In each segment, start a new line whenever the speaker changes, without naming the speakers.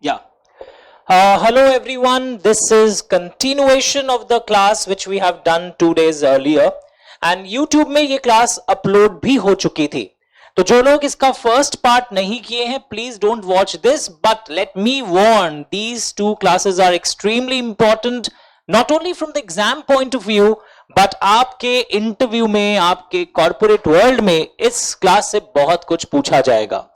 Yeah. Hello everyone. This is continuation of the class which we have done 2 days earlier. And YouTube में ये class upload भी हो चुकी थी. तो जो लोग इसका first part नहीं किए हैं, please don't watch this. But let me warn, these 2 classes are extremely important, not only from the exam point of view, but आपके interview में, आपके corporate world में इस class से बहुत कुछ पूछा जाएगा.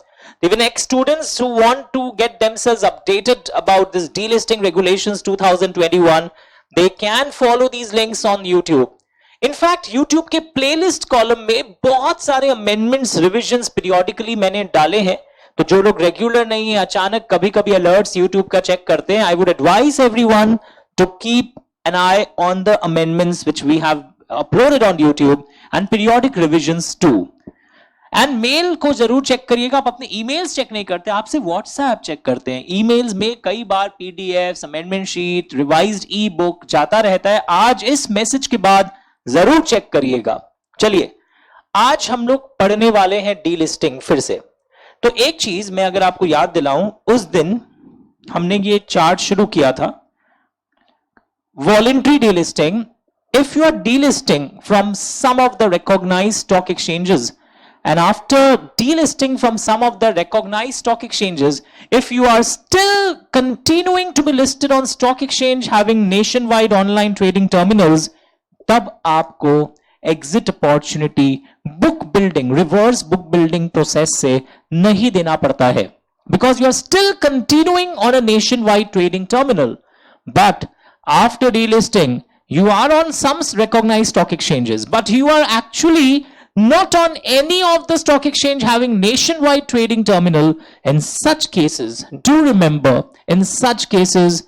Even ex-students who want to get themselves updated about this delisting regulations 2021, they can follow these links on YouTube. In fact, YouTube के playlist column में बहुत सारे amendments, revisions periodically मैंने डाले हैं. तो जो लोग regular नहीं है, अचानक कभी-कभी alerts YouTube का check करते हैं, I would advise everyone to keep an eye on the amendments which we have uploaded on YouTube and periodic revisions too. And mail को जरूर चेक करिएगा. आप अपने ईमेल्स चेक नहीं करते, आपसे व्हाट्सएप चेक करते हैं. ईमेल्स में कई बार PDF, amendment sheet, revised ebook जाता रहता है. आज इस मैसेज के बाद जरूर चेक करिएगा. चलिए, आज हम लोग पढ़ने वाले हैं डीलिस्टिंग फिर से. तो एक चीज मैं अगर आपको याद दिलाऊं, उस दिन हमने ये चार्ट शुरू किया था. Voluntary delisting, if you are delisting from some of the recognised stock exchanges, and after delisting from some of the recognized stock exchanges, if you are still continuing to be listed on stock exchange having nationwide online trading terminals, तब आपको exit opportunity book building, reverse book building process से नहीं देना पड़ता है, because you are still continuing on a nationwide trading terminal. But after delisting, you are on some recognized stock exchanges, but you are actually not on any of the stock exchange having nationwide trading terminal. In such cases, do remember, in such cases,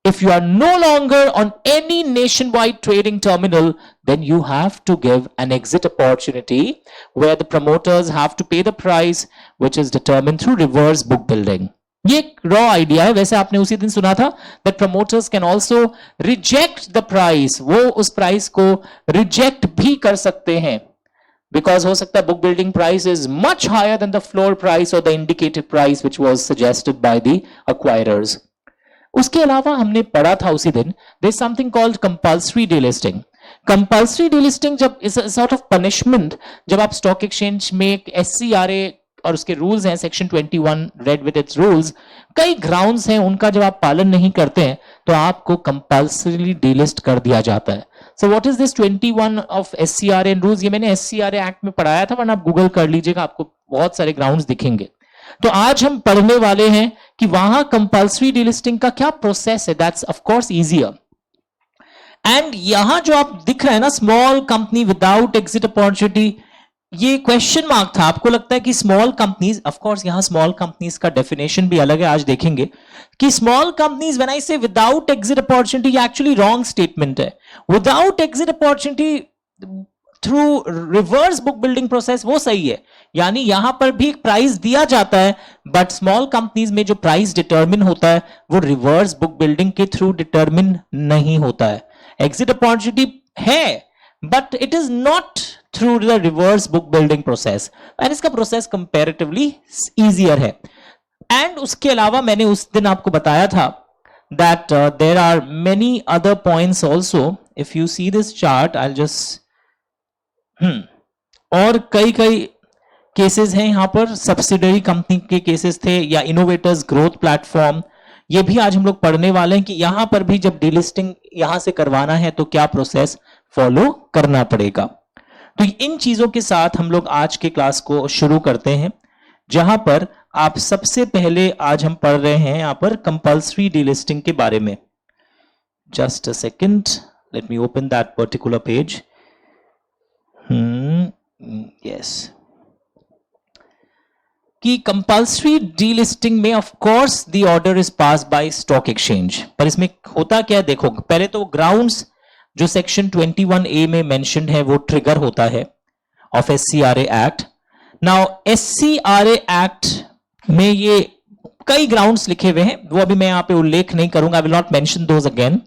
if you are no longer on any nationwide trading terminal, then you have to give an exit opportunity where the promoters have to pay the price which is determined through reverse book building. ये एक raw idea है. वैसे आपने उसी दिन सुना था that promoters can also reject the price. वो उस प्राइस को रिजेक्ट भी कर सकते हैं, because हो सकता है book building price is much higher than the floor price or the indicated price which was suggested by the acquirers. उसके अलावा हमने पढ़ा था उसी दिन, there is something called compulsory delisting. Compulsory delisting जब is a sort of punishment, जब आप stock exchange में एक SCRA और उसके रूल्स हैं, section 21 read with its rules, कई ग्राउंड्स हैं, उनका जब आप पालन नहीं करते हैं तो आपको कंपल्सरीली डीलिस्ट कर दिया जाता है. So what is this 21 of SCRA rules? ये मैंने एससीआरए एक्ट में पढ़ाया था, वरना आप गूगल कर लीजिएगा, आपको बहुत सारे ग्राउंड्स दिखेंगे. तो आज हम पढ़ने वाले हैं कि वहां कंपल्सरी डीलिस्टिंग का क्या प्रोसेस है. That's of course easier. And यहां जो आप दिख रहा है ना, small company without exit opportunity, ये क्वेश्चन मार्क था. आपको लगता है कि स्मॉल कंपनीज, ऑफ कोर्स यहां स्मॉल कंपनीज का डेफिनेशन भी अलग है, आज देखेंगे कि स्मॉल कंपनीज, व्हेन आई से विदाउट एग्जिट अपॉर्चुनिटी, ये एक्चुअली रॉन्ग स्टेटमेंट है. Without exit opportunity through reverse book building process वो सही है, यानी यहां पर भी प्राइस दिया जाता है, बट स्मॉल कंपनीज में जो प्राइस डिटरमिन होता है वो रिवर्स बुक बिल्डिंग के थ्रू डिटरमिन नहीं होता है. एग्जिट अपॉर्चुनिटी है, but it is not through the reverse book building process, and इसका प्रोसेस comparatively easier है. and उसके अलावा मैंने उस दिन आपको बताया था that there are many other points also. if you see this chart, I'll just और कई केसेस हैं यहां पर. सब्सिडरी कंपनी के केसेस थे, या इनोवेटर्स ग्रोथ प्लेटफॉर्म, ये भी आज हम लोग पढ़ने वाले हैं कि यहां पर भी जब डीलिस्टिंग यहां से करवाना है तो क्या प्रोसेस फॉलो करना पड़ेगा. तो इन चीजों के साथ हम लोग आज के क्लास को शुरू करते हैं, जहां पर आप सबसे पहले आज हम पढ़ रहे हैं यहां पर कंपल्सरी डीलिस्टिंग के बारे में. Just a second, let me open that particular page. Yes, कि कंपल्सरी डीलिस्टिंग में of course the order is pass by stock exchange. पर इसमें होता क्या है, देखो पहले तो ग्राउंड्स जो सेक्शन 21A में मेंशन्ड है वो ट्रिगर होता है ऑफ एससीआरए एक्ट. नाउ एससीआरए एक्ट में ये कई ग्राउंड्स लिखे हुए हैं, वो अभी मैं यहां पे उल्लेख नहीं करूंगा, I will not mention those again.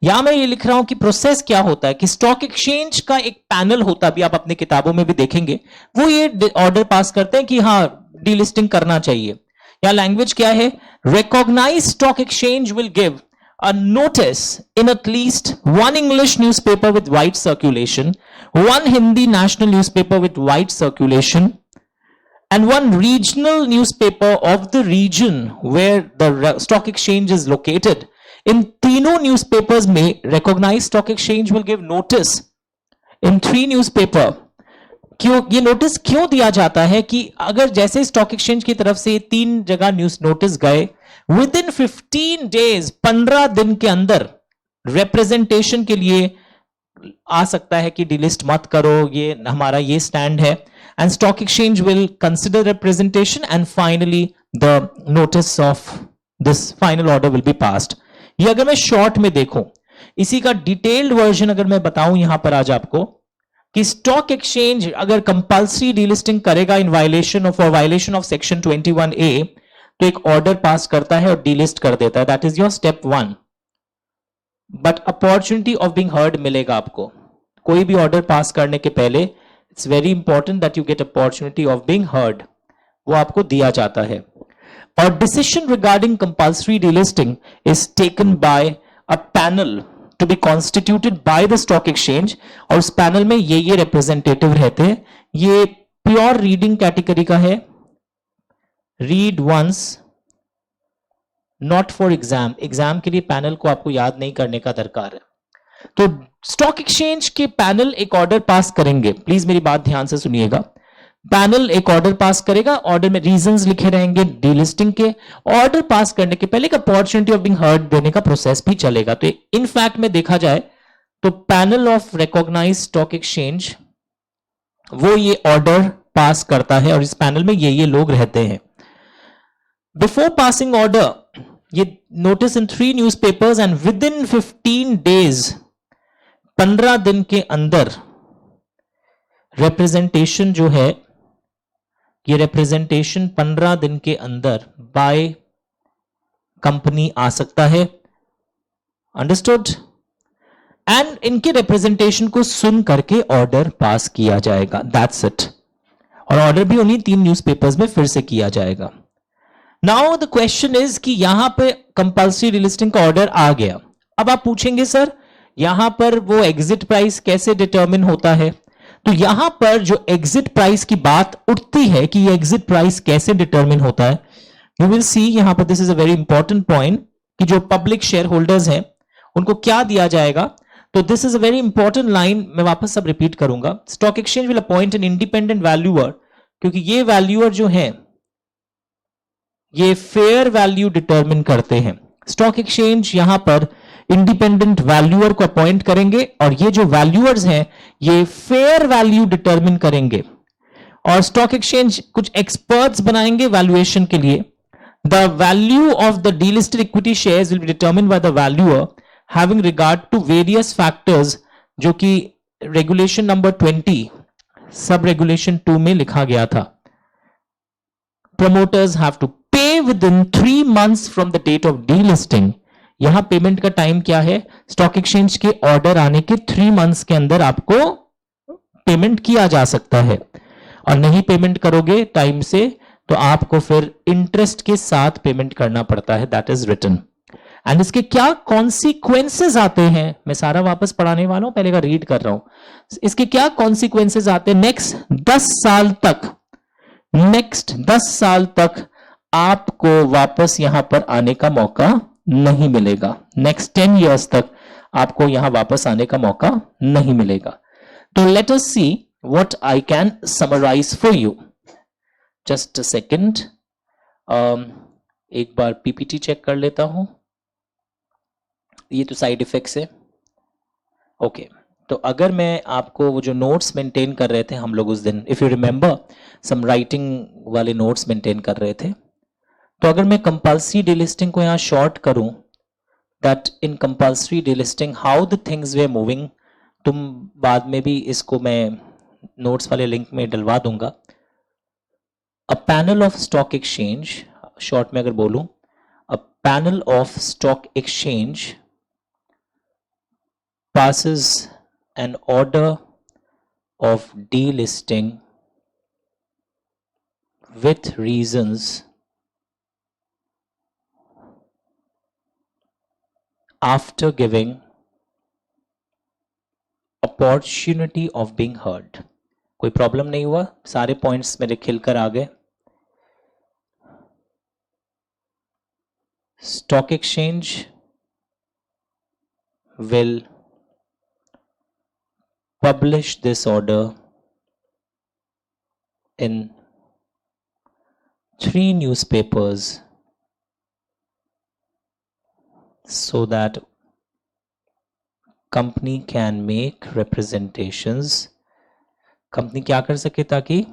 यहां मैं ये लिख रहा हूं कि प्रोसेस क्या होता है कि स्टॉक एक्सचेंज का एक पैनल होता है, अभी आप अपनी किताबों में भी देखेंगे, वो ये ऑर्डर पास करते हैं कि हाँ डीलिस्टिंग करना चाहिए. या लैंग्वेज क्या है, recognized stock exchange will give a notice in at least one English newspaper with wide circulation, one Hindi national newspaper with wide circulation, and one regional newspaper of the region where the stock exchange is located. In तीनों newspapers में recognized stock exchange will give notice. In 3 newspaper, क्यों ये notice क्यों दिया जाता है कि अगर जैसे स्टॉक एक्सचेंज की तरफ से 3 जगह न्यूज नोटिस गए, विद इन 15 डेज 15 दिन के अंदर रिप्रेजेंटेशन के लिए आ सकता है कि डिलिस्ट मत करो, ये हमारा ये स्टैंड है, and stock exchange will consider representation and finally the notice of this final order will be passed. ये अगर मैं शॉर्ट में देखूं, इसी का डिटेल्ड वर्जन अगर मैं बताऊं यहां पर आज आपको कि स्टॉक एक्सचेंज अगर कंपल्सरी डीलिस्टिंग करेगा in violation of section 21A, तो एक ऑर्डर पास करता है और डीलिस्ट कर देता है. That is your step 1. But opportunity of being heard मिलेगा आपको. कोई भी ऑर्डर पास करने के पहले it's very important that you get opportunity of being heard, वो आपको दिया जाता है. और decision regarding compulsory delisting is taken by a panel to be constituted by the stock exchange, और उस पैनल में ये रिप्रेजेंटेटिव रहते हैं. ये प्योर रीडिंग कैटेगरी का है. Read once, not for exam. Exam के लिए पैनल को आपको याद नहीं करने का दरकार है. तो स्टॉक एक्सचेंज के पैनल एक ऑर्डर पास करेंगे. प्लीज मेरी बात ध्यान से सुनिएगा. पैनल एक ऑर्डर पास करेगा, ऑर्डर में रीजंस लिखे रहेंगे डीलिस्टिंग के. ऑर्डर पास करने के पहले एक अपॉर्चुनिटी ऑफ बीइंग हर्ड देने का प्रोसेस भी चलेगा. तो इनफैक्ट में देखा जाए तो panel of recognised stock exchange वो ये ऑर्डर पास करता है और इस पैनल में ये लोग रहते हैं. बिफोर पासिंग ऑर्डर, ये notice in 3 newspapers and with in 15 days 15 दिन के अंदर रिप्रेजेंटेशन जो है, ये रिप्रेजेंटेशन 15 दिन के अंदर बाय कंपनी आ सकता है. अंडरस्टूड? एंड इनके रिप्रेजेंटेशन को सुन करके ऑर्डर पास किया जाएगा. That's it. और ऑर्डर भी उन्हीं 3 न्यूज़पेपर्स में फिर से किया जाएगा. नाउ द क्वेश्चन इज कि यहां पे कंपल्सरी डीलिस्टिंग का ऑर्डर आ गया. अब आप पूछेंगे सर यहां पर वो एग्जिट प्राइस कैसे डिटरमिन होता है? तो यहां पर जो एग्जिट प्राइस की बात उठती है कि ये एग्जिट प्राइस कैसे डिटरमिन होता है, यू विल सी यहां पर this is a very important point कि जो पब्लिक शेयर होल्डर्स हैं उनको क्या दिया जाएगा. तो this is a very important line, मैं वापस सब रिपीट करूंगा. Stock exchange will appoint an independent valuer, क्योंकि ये वैल्यूअर जो है ये फेयर वैल्यू डिटरमिन करते हैं. स्टॉक एक्सचेंज यहां पर इंडिपेंडेंट वैल्यूअर को अपॉइंट करेंगे और ये जो वैल्यूअर्स हैं ये फेयर वैल्यू डिटरमिन करेंगे. और स्टॉक एक्सचेंज कुछ एक्सपर्ट्स बनाएंगे वैल्यूएशन के लिए. The value of the delisted equity shares will be determined by the valuer having regard to various factors, जो कि रेगुलेशन नंबर 20 सब रेगुलेशन 2 में लिखा गया था. Promoters have to pay within 3 months from the date of delisting. यहां payment का time क्या है? स्टॉक एक्सचेंज के ऑर्डर आने के 3 months के अंदर आपको पेमेंट किया जा सकता है. और नहीं पेमेंट करोगे टाइम से तो आपको फिर इंटरेस्ट के साथ पेमेंट करना पड़ता है. That is written. एंड इसके क्या कॉन्सिक्वेंसेज आते हैं, मैं सारा वापस पढ़ाने वाला हूं, पहले का रीड कर रहा हूं. इसके क्या कॉन्सिक्वेंसेज आते हैं? नेक्स्ट 10 साल तक आपको वापस यहां पर आने का मौका नहीं मिलेगा. नेक्स्ट 10 years तक आपको यहां वापस आने का मौका नहीं मिलेगा. तो let us see what I can summarise for you. Just a second, एक बार पीपीटी चेक कर लेता हूं. ये तो साइड इफेक्ट्स है. ओके, तो अगर मैं आपको वो जो नोट्स मेंटेन कर रहे थे हम लोग उस दिन, if you remember, some writing वाले नोट्स मेंटेन कर रहे थे, तो अगर मैं कंपल्सरी डीलिस्टिंग को यहां शॉर्ट करूं, that in compulsory delisting how the things way moving, तुम बाद में भी इसको मैं नोट्स वाले लिंक में डलवा दूंगा. A panel of stock exchange, short में अगर बोलूं, a panel of stock exchange passes an order of delisting with reasons after giving opportunity of being heard. कोई प्रॉब्लम नहीं हुआ, सारे पॉइंट्स मेरे खिलकर आ गए. Stock exchange will publish this order in 3 newspapers so that company can make representations. Company क्या कर सके ताकि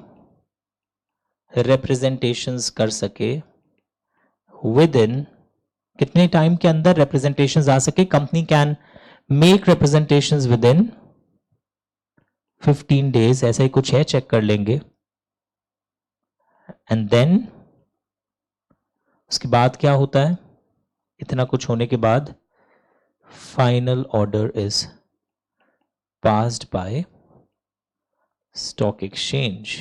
representations कर सके within कितने टाइम के अंदर representations आ सके. Company can make representations within 15 days, ऐसा ही कुछ है, चेक कर लेंगे. एंड देन उसके बाद क्या होता है, इतना कुछ होने के बाद final order is passed by stock exchange.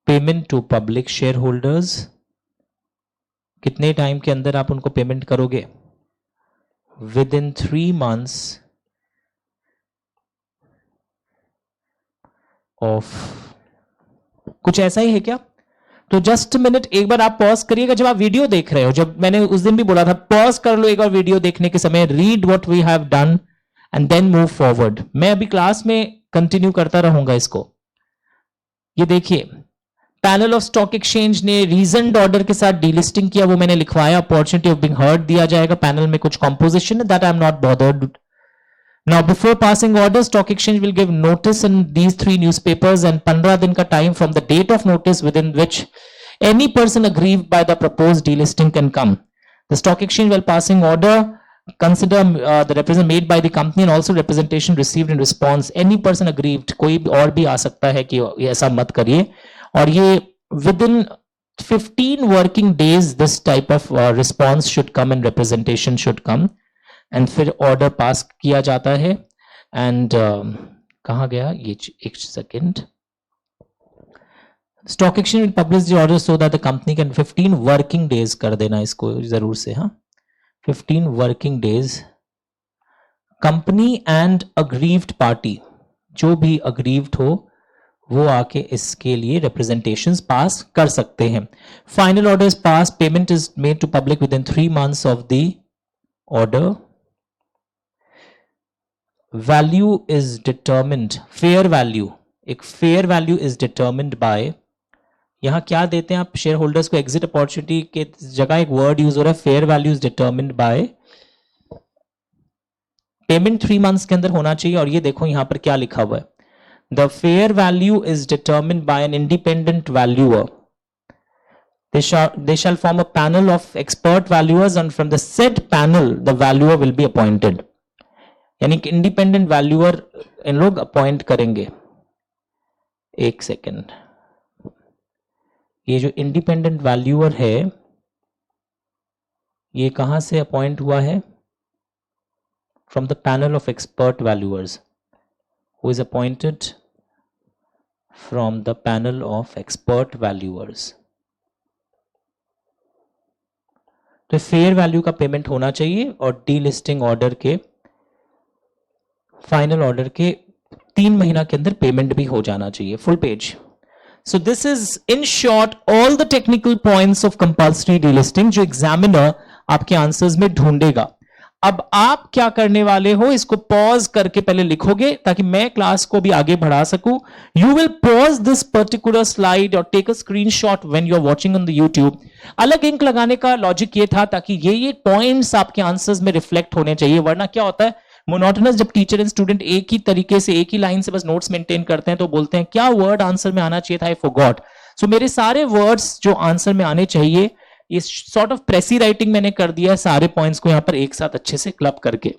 Payment to public share holders, कितने टाइम के अंदर आप उनको पेमेंट करोगे? Within 3 months of. कुछ ऐसा ही है क्या? तो जस्ट मिनट, एक बार आप पॉज करिएगा जब आप वीडियो देख रहे हो. जब मैंने उस दिन भी बोला था पॉज कर लो एक बार वीडियो देखने के समय, read what we have done and then move forward. मैं अभी क्लास में कंटिन्यू करता रहूंगा इसको. ये देखिए, पैनल ऑफ स्टॉक एक्सचेंज ने रीजनड ऑर्डर के साथ डीलिस्टिंग किया, वो मैंने लिखवाया. अपॉर्चुनिटी ऑफ बीइंग हर्ड दिया जाएगा. पैनल में कुछ कॉम्पोजिशन है, that I am not bothered. Now before passing order, stock exchange will give notice in these 3 newspapers and 15 दिन का time from the date of notice within which any person aggrieved by the proposed delisting can come. The stock exchange while passing order consider the representation made by the company and also representation received in response. Any person aggrieved, कोई और भी आ सकता है कि ऐसा मत करिए. और ये within 15 working days this type of response should come and representation should come. And फिर ऑर्डर पास किया जाता है. एंड कहाँ गया ये, एक second. Stock exchange publish the order so that the company can 15 working days कर देना इसको जरूर से. हाँ, 15 working days. Company and aggrieved party, जो भी अग्रीव्ड हो वो आके इसके लिए रिप्रेजेंटेशंस पास कर सकते हैं. Final order is pass, payment is made to public within 3 months of the order. Value is determined, fair value, एक fair value is determined by, यहां क्या देते हैं आप शेयर होल्डर्स को? एग्जिट अपॉर्चुनिटी के जगह एक वर्ड यूज हो रहा है, fair value is determined by. Payment 3 months के अंदर होना चाहिए. और ये देखो यहां पर क्या लिखा हुआ है, the fair value is determined by an independent valuer. They shall form a panel of expert valuers and from the said panel the valuer will be appointed. यानी कि इंडिपेंडेंट वैल्यूअर इन लोग अपॉइंट करेंगे. एक सेकेंड, ये जो independent valuer है ये कहां से अपॉइंट हुआ है? From the panel of expert valuers, who is appointed from the panel of expert valuers. तो फेयर वैल्यू का पेमेंट होना चाहिए और डीलिस्टिंग ऑर्डर के फाइनल ऑर्डर के 3 महीना के अंदर पेमेंट भी हो जाना चाहिए. Full page. So this is in short all the technical points of compulsory delisting जो एग्जामिनर आपके आंसर्स में ढूंढेगा. अब आप क्या करने वाले हो, इसको पॉज करके पहले लिखोगे ताकि मैं क्लास को भी आगे बढ़ा सकूं. You will pause this particular slide और take a screenshot when you are watching on the YouTube. अलग इंक लगाने का लॉजिक ये था ताकि ये पॉइंट्स आपके आंसर्स में रिफ्लेक्ट होने चाहिए. वरना क्या होता है, मोनोटोनस, जब टीचर एंड स्टूडेंट एक ही तरीके से एक ही लाइन से बस नोट्स मेंटेन करते हैं तो बोलते हैं क्या वर्ड आंसर में आना चाहिए था, आई फॉरगॉट. सो मेरे सारे वर्ड्स जो आंसर में आने चाहिए ये सॉर्ट ऑफ प्रेसी राइटिंग मैंने कर दिया है, सारे पॉइंट्स को यहां पर एक साथ अच्छे से क्लब करके.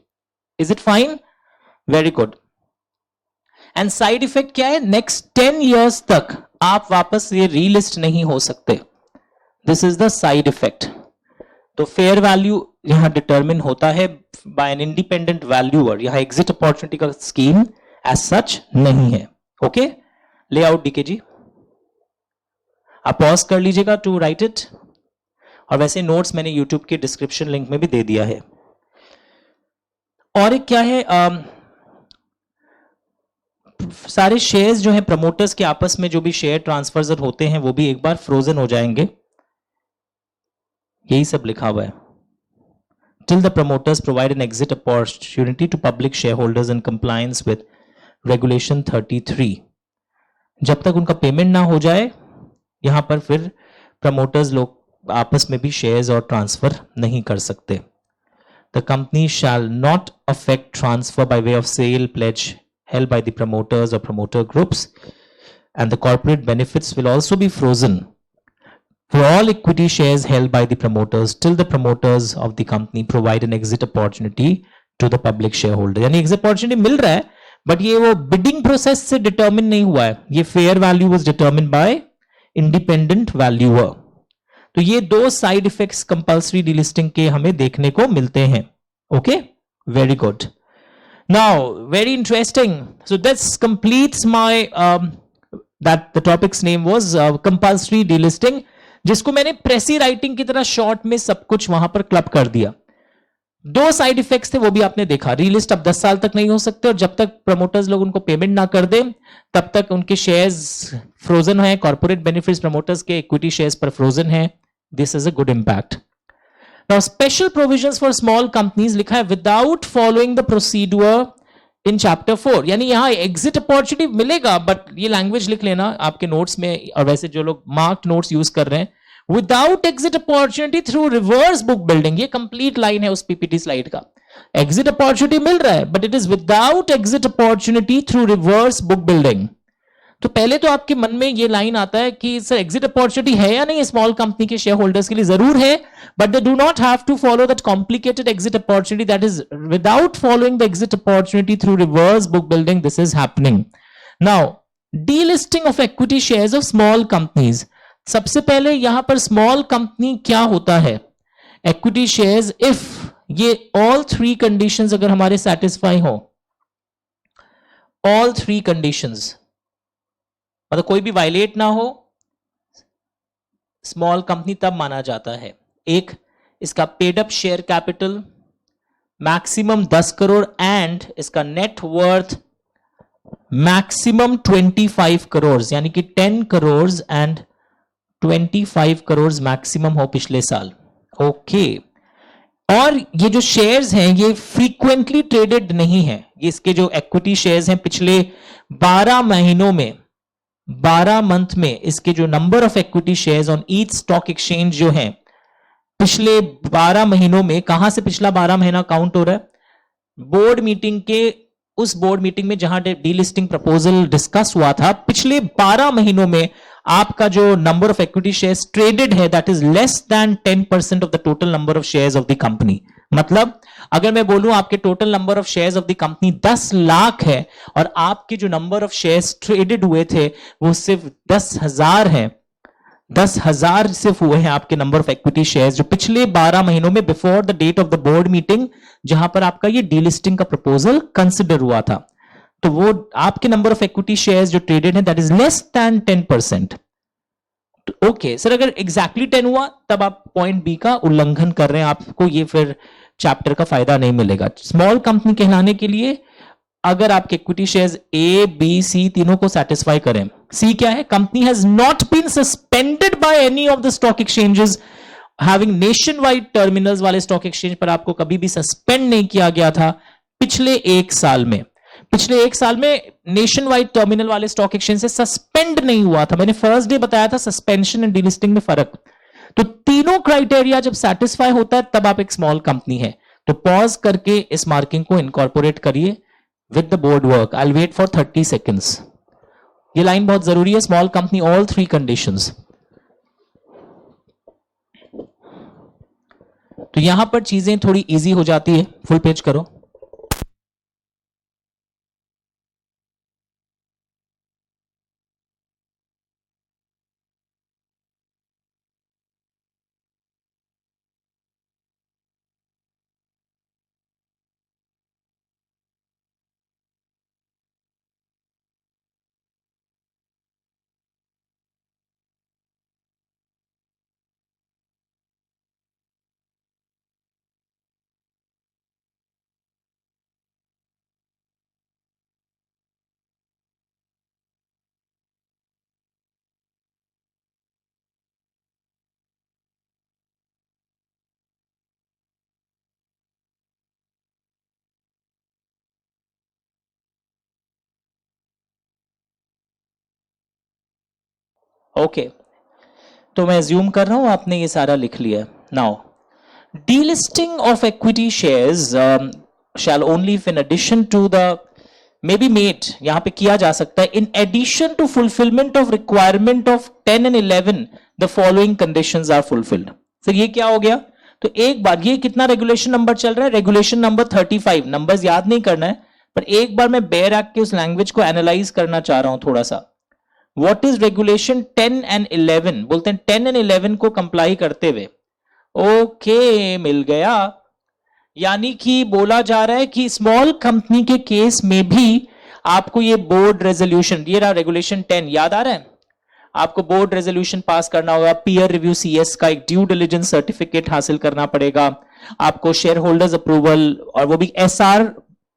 Is it fine? Very good. And side effect क्या है? नेक्स्ट 10 years तक आप वापस ये रीलिस्ट नहीं हो सकते. This is the side effect. तो फेयर वैल्यू यहां डिटरमिन होता है बाय एन इंडिपेंडेंट वैल्यूअर. यहां एग्जिट अपॉर्चुनिटी का स्कीम एज सच नहीं है. ओके, ले आउट डीके जी, आप पॉज कर लीजिएगा टू राइट इट. और वैसे नोट्स मैंने यूट्यूब के डिस्क्रिप्शन लिंक में भी दे दिया है। और एक क्या है, सारे शेयर्स जो हैं प्रमोटर्स के आपस में जो भी शेयर ट्रांसफर होते हैं वो भी एक बार फ्रोजन हो जाएंगे, यही सब लिखा हुआ है। Till the promoters provide an exit opportunity to public shareholders in compliance with Regulation 33, जब तक उनका पेमेंट ना हो जाए यहां पर फिर प्रमोटर्स लोग आपस में भी शेयर्स और ट्रांसफर नहीं कर सकते। The company shall not affect transfer by way of sale, pledge held by the promoters or promoter groups, and the corporate benefits will also be frozen for all equity shares held by the promoters till the promoters of the company provide an exit opportunity to the public shareholder। यानी exit opportunity मिल रहा है but ये वो bidding process से determine नहीं हुआ है, ये fair value was determined by independent valuer। तो ये दो साइड इफेक्ट्स कंपल्सरी डीलिस्टिंग के हमें देखने को मिलते हैं। Okay, very good. Now very interesting, so that's completes my that the topics name was compulsory delisting, जिसको मैंने प्रेसी राइटिंग की तरह शॉर्ट में सब कुछ वहां पर क्लब कर दिया। दो साइड इफेक्ट्स थे वो भी आपने देखा, रीलिस्ट अब 10 साल तक नहीं हो सकते और जब तक प्रमोटर्स लोग उनको पेमेंट ना कर दे तब तक उनके शेयर्स फ्रोजन है, कॉर्पोरेट बेनिफिट्स प्रमोटर्स के इक्विटी शेयर्स पर फ्रोजन है। This is a good impact. Now, special provisions for small companies लिखा है without following the procedure in chapter 4, यानी यहां exit opportunity मिलेगा, बट ये लैंग्वेज लिख लेना आपके नोट्स में, और वैसे जो लोग मार्क्ड नोट्स यूज कर रहे हैं, without exit opportunity through reverse book building, ये कंप्लीट लाइन है उस पीपीटी स्लाइड का। एग्जिट अपॉर्चुनिटी मिल रहा है but it is without exit opportunity through reverse book building. तो पहले तो आपके मन में ये लाइन आता है कि सर एग्जिट अपॉर्चुनिटी है या नहीं स्मॉल कंपनी के शेयर होल्डर्स के लिए, जरूर है, but they do not have to follow that complicated exit opportunity, that is without following the exit opportunity through reverse book building, this is happening. Now delisting of equity shares of small companies, सबसे पहले यहां पर small company क्या होता है, equity shares if ये all three conditions अगर हमारे सेटिस्फाई हो, ऑल थ्री कंडीशंस मतलब कोई भी वायलेट ना हो, स्मॉल कंपनी तब माना जाता है। एक, इसका paid up share capital maximum 10 crore and इसका नेट वर्थ मैक्सिमम 25 करोड़, यानी कि 10 करोड़ एंड 25 करोड़ मैक्सिमम हो पिछले साल। ओके, और ये जो शेयर्स हैं ये फ्रीक्वेंटली ट्रेडेड नहीं है, ये इसके जो इक्विटी शेयर्स हैं पिछले 12 महीनों में, 12 मंथ में इसके जो number of equity shares on each stock exchange जो है पिछले 12 महीनों में, कहां से पिछला 12 महीना काउंट हो रहा है, बोर्ड मीटिंग के, उस बोर्ड मीटिंग में जहां डीलिस्टिंग प्रपोजल डिस्कस हुआ था, पिछले 12 महीनों में आपका जो number of equity shares traded है that is less than 10% of the total number of shares of the company. मतलब अगर मैं बोलूं आपके total number of shares of the company 10 lakh है और आपके जो नंबर ऑफ शेयर्स ट्रेडेड हुए थे वो सिर्फ 10,000 है, 10,000 सिर्फ हुए हैं आपके नंबर ऑफ इक्विटी शेयर्स जो पिछले 12 महीनों में before the date of the board meeting जहां पर आपका ये डीलिस्टिंग का प्रपोजल कंसिडर हुआ था, तो वो आपके नंबर ऑफ इक्विटी शेयर्स जो ट्रेडेड है that is less than 10%। Okay sir, अगर एग्जैक्टली 10 हुआ तब आप पॉइंट बी का उल्लंघन कर रहे हैं, आपको ये फिर चैप्टर का फायदा नहीं मिलेगा। स्मॉल कंपनी कहलाने के लिए अगर आपके equity shares A B C तीनों को सेटिस्फाई करें, सी क्या है, company has not been suspended by any of the stock exchanges having nation wide terminals वाले स्टॉक एक्सचेंज पर आपको कभी भी सस्पेंड नहीं किया गया था पिछले एक साल में, पिछले एक साल में नेशन वाइड टर्मिनल वाले स्टॉक एक्सचेंज से सस्पेंड नहीं हुआ था। मैंने फर्स्ट डे बताया था सस्पेंशन एंड डीलिस्टिंग में फर्क, तो तीनों क्राइटेरिया जब सेटिस्फाई होता है तब आप एक स्मॉल कंपनी है। तो पॉज करके इस मार्किंग को इनकॉर्पोरेट करिए with the board work. I'll wait for 30 seconds. ये लाइन बहुत जरूरी है, small company all three conditions. तो यहां पर चीजें थोड़ी इजी हो जाती है, फुल पेज करो। ओके, तो मैं एज्यूम कर रहा हूं आपने ये सारा लिख लिया. Now delisting of equity shares shall only if in addition to the may be made, यहां पे किया जा सकता है, in addition to fulfillment of requirement of 10 and 11 the following conditions are fulfilled. Sir ये क्या हो गया? तो एक बार, ये कितना रेगुलेशन नंबर चल रहा है? Regulation number 35. नंबर्स याद नहीं करना है, पर एक बार मैं बेयर एक्ट के उस लैंग्वेज को एनालाइज करना चाह रहा हूं थोड़ा सा. What is regulation 10 and 11? बोलते हैं 10 एंड 11 को कंप्लाई करते हुए. ओके, मिल गया. यानी कि बोला जा रहा है कि स्मॉल कंपनी के केस में भी आपको ये बोर्ड रेजोल्यूशन, ये रहा रेगुलेशन 10, याद आ रहा है? आपको बोर्ड रेजोल्यूशन पास करना होगा, पीयर रिव्यू सीएस का एक ड्यू डिलिजेंस सर्टिफिकेट हासिल करना पड़ेगा, आपको शेयर होल्डर्स अप्रूवल, और वो भी एसआर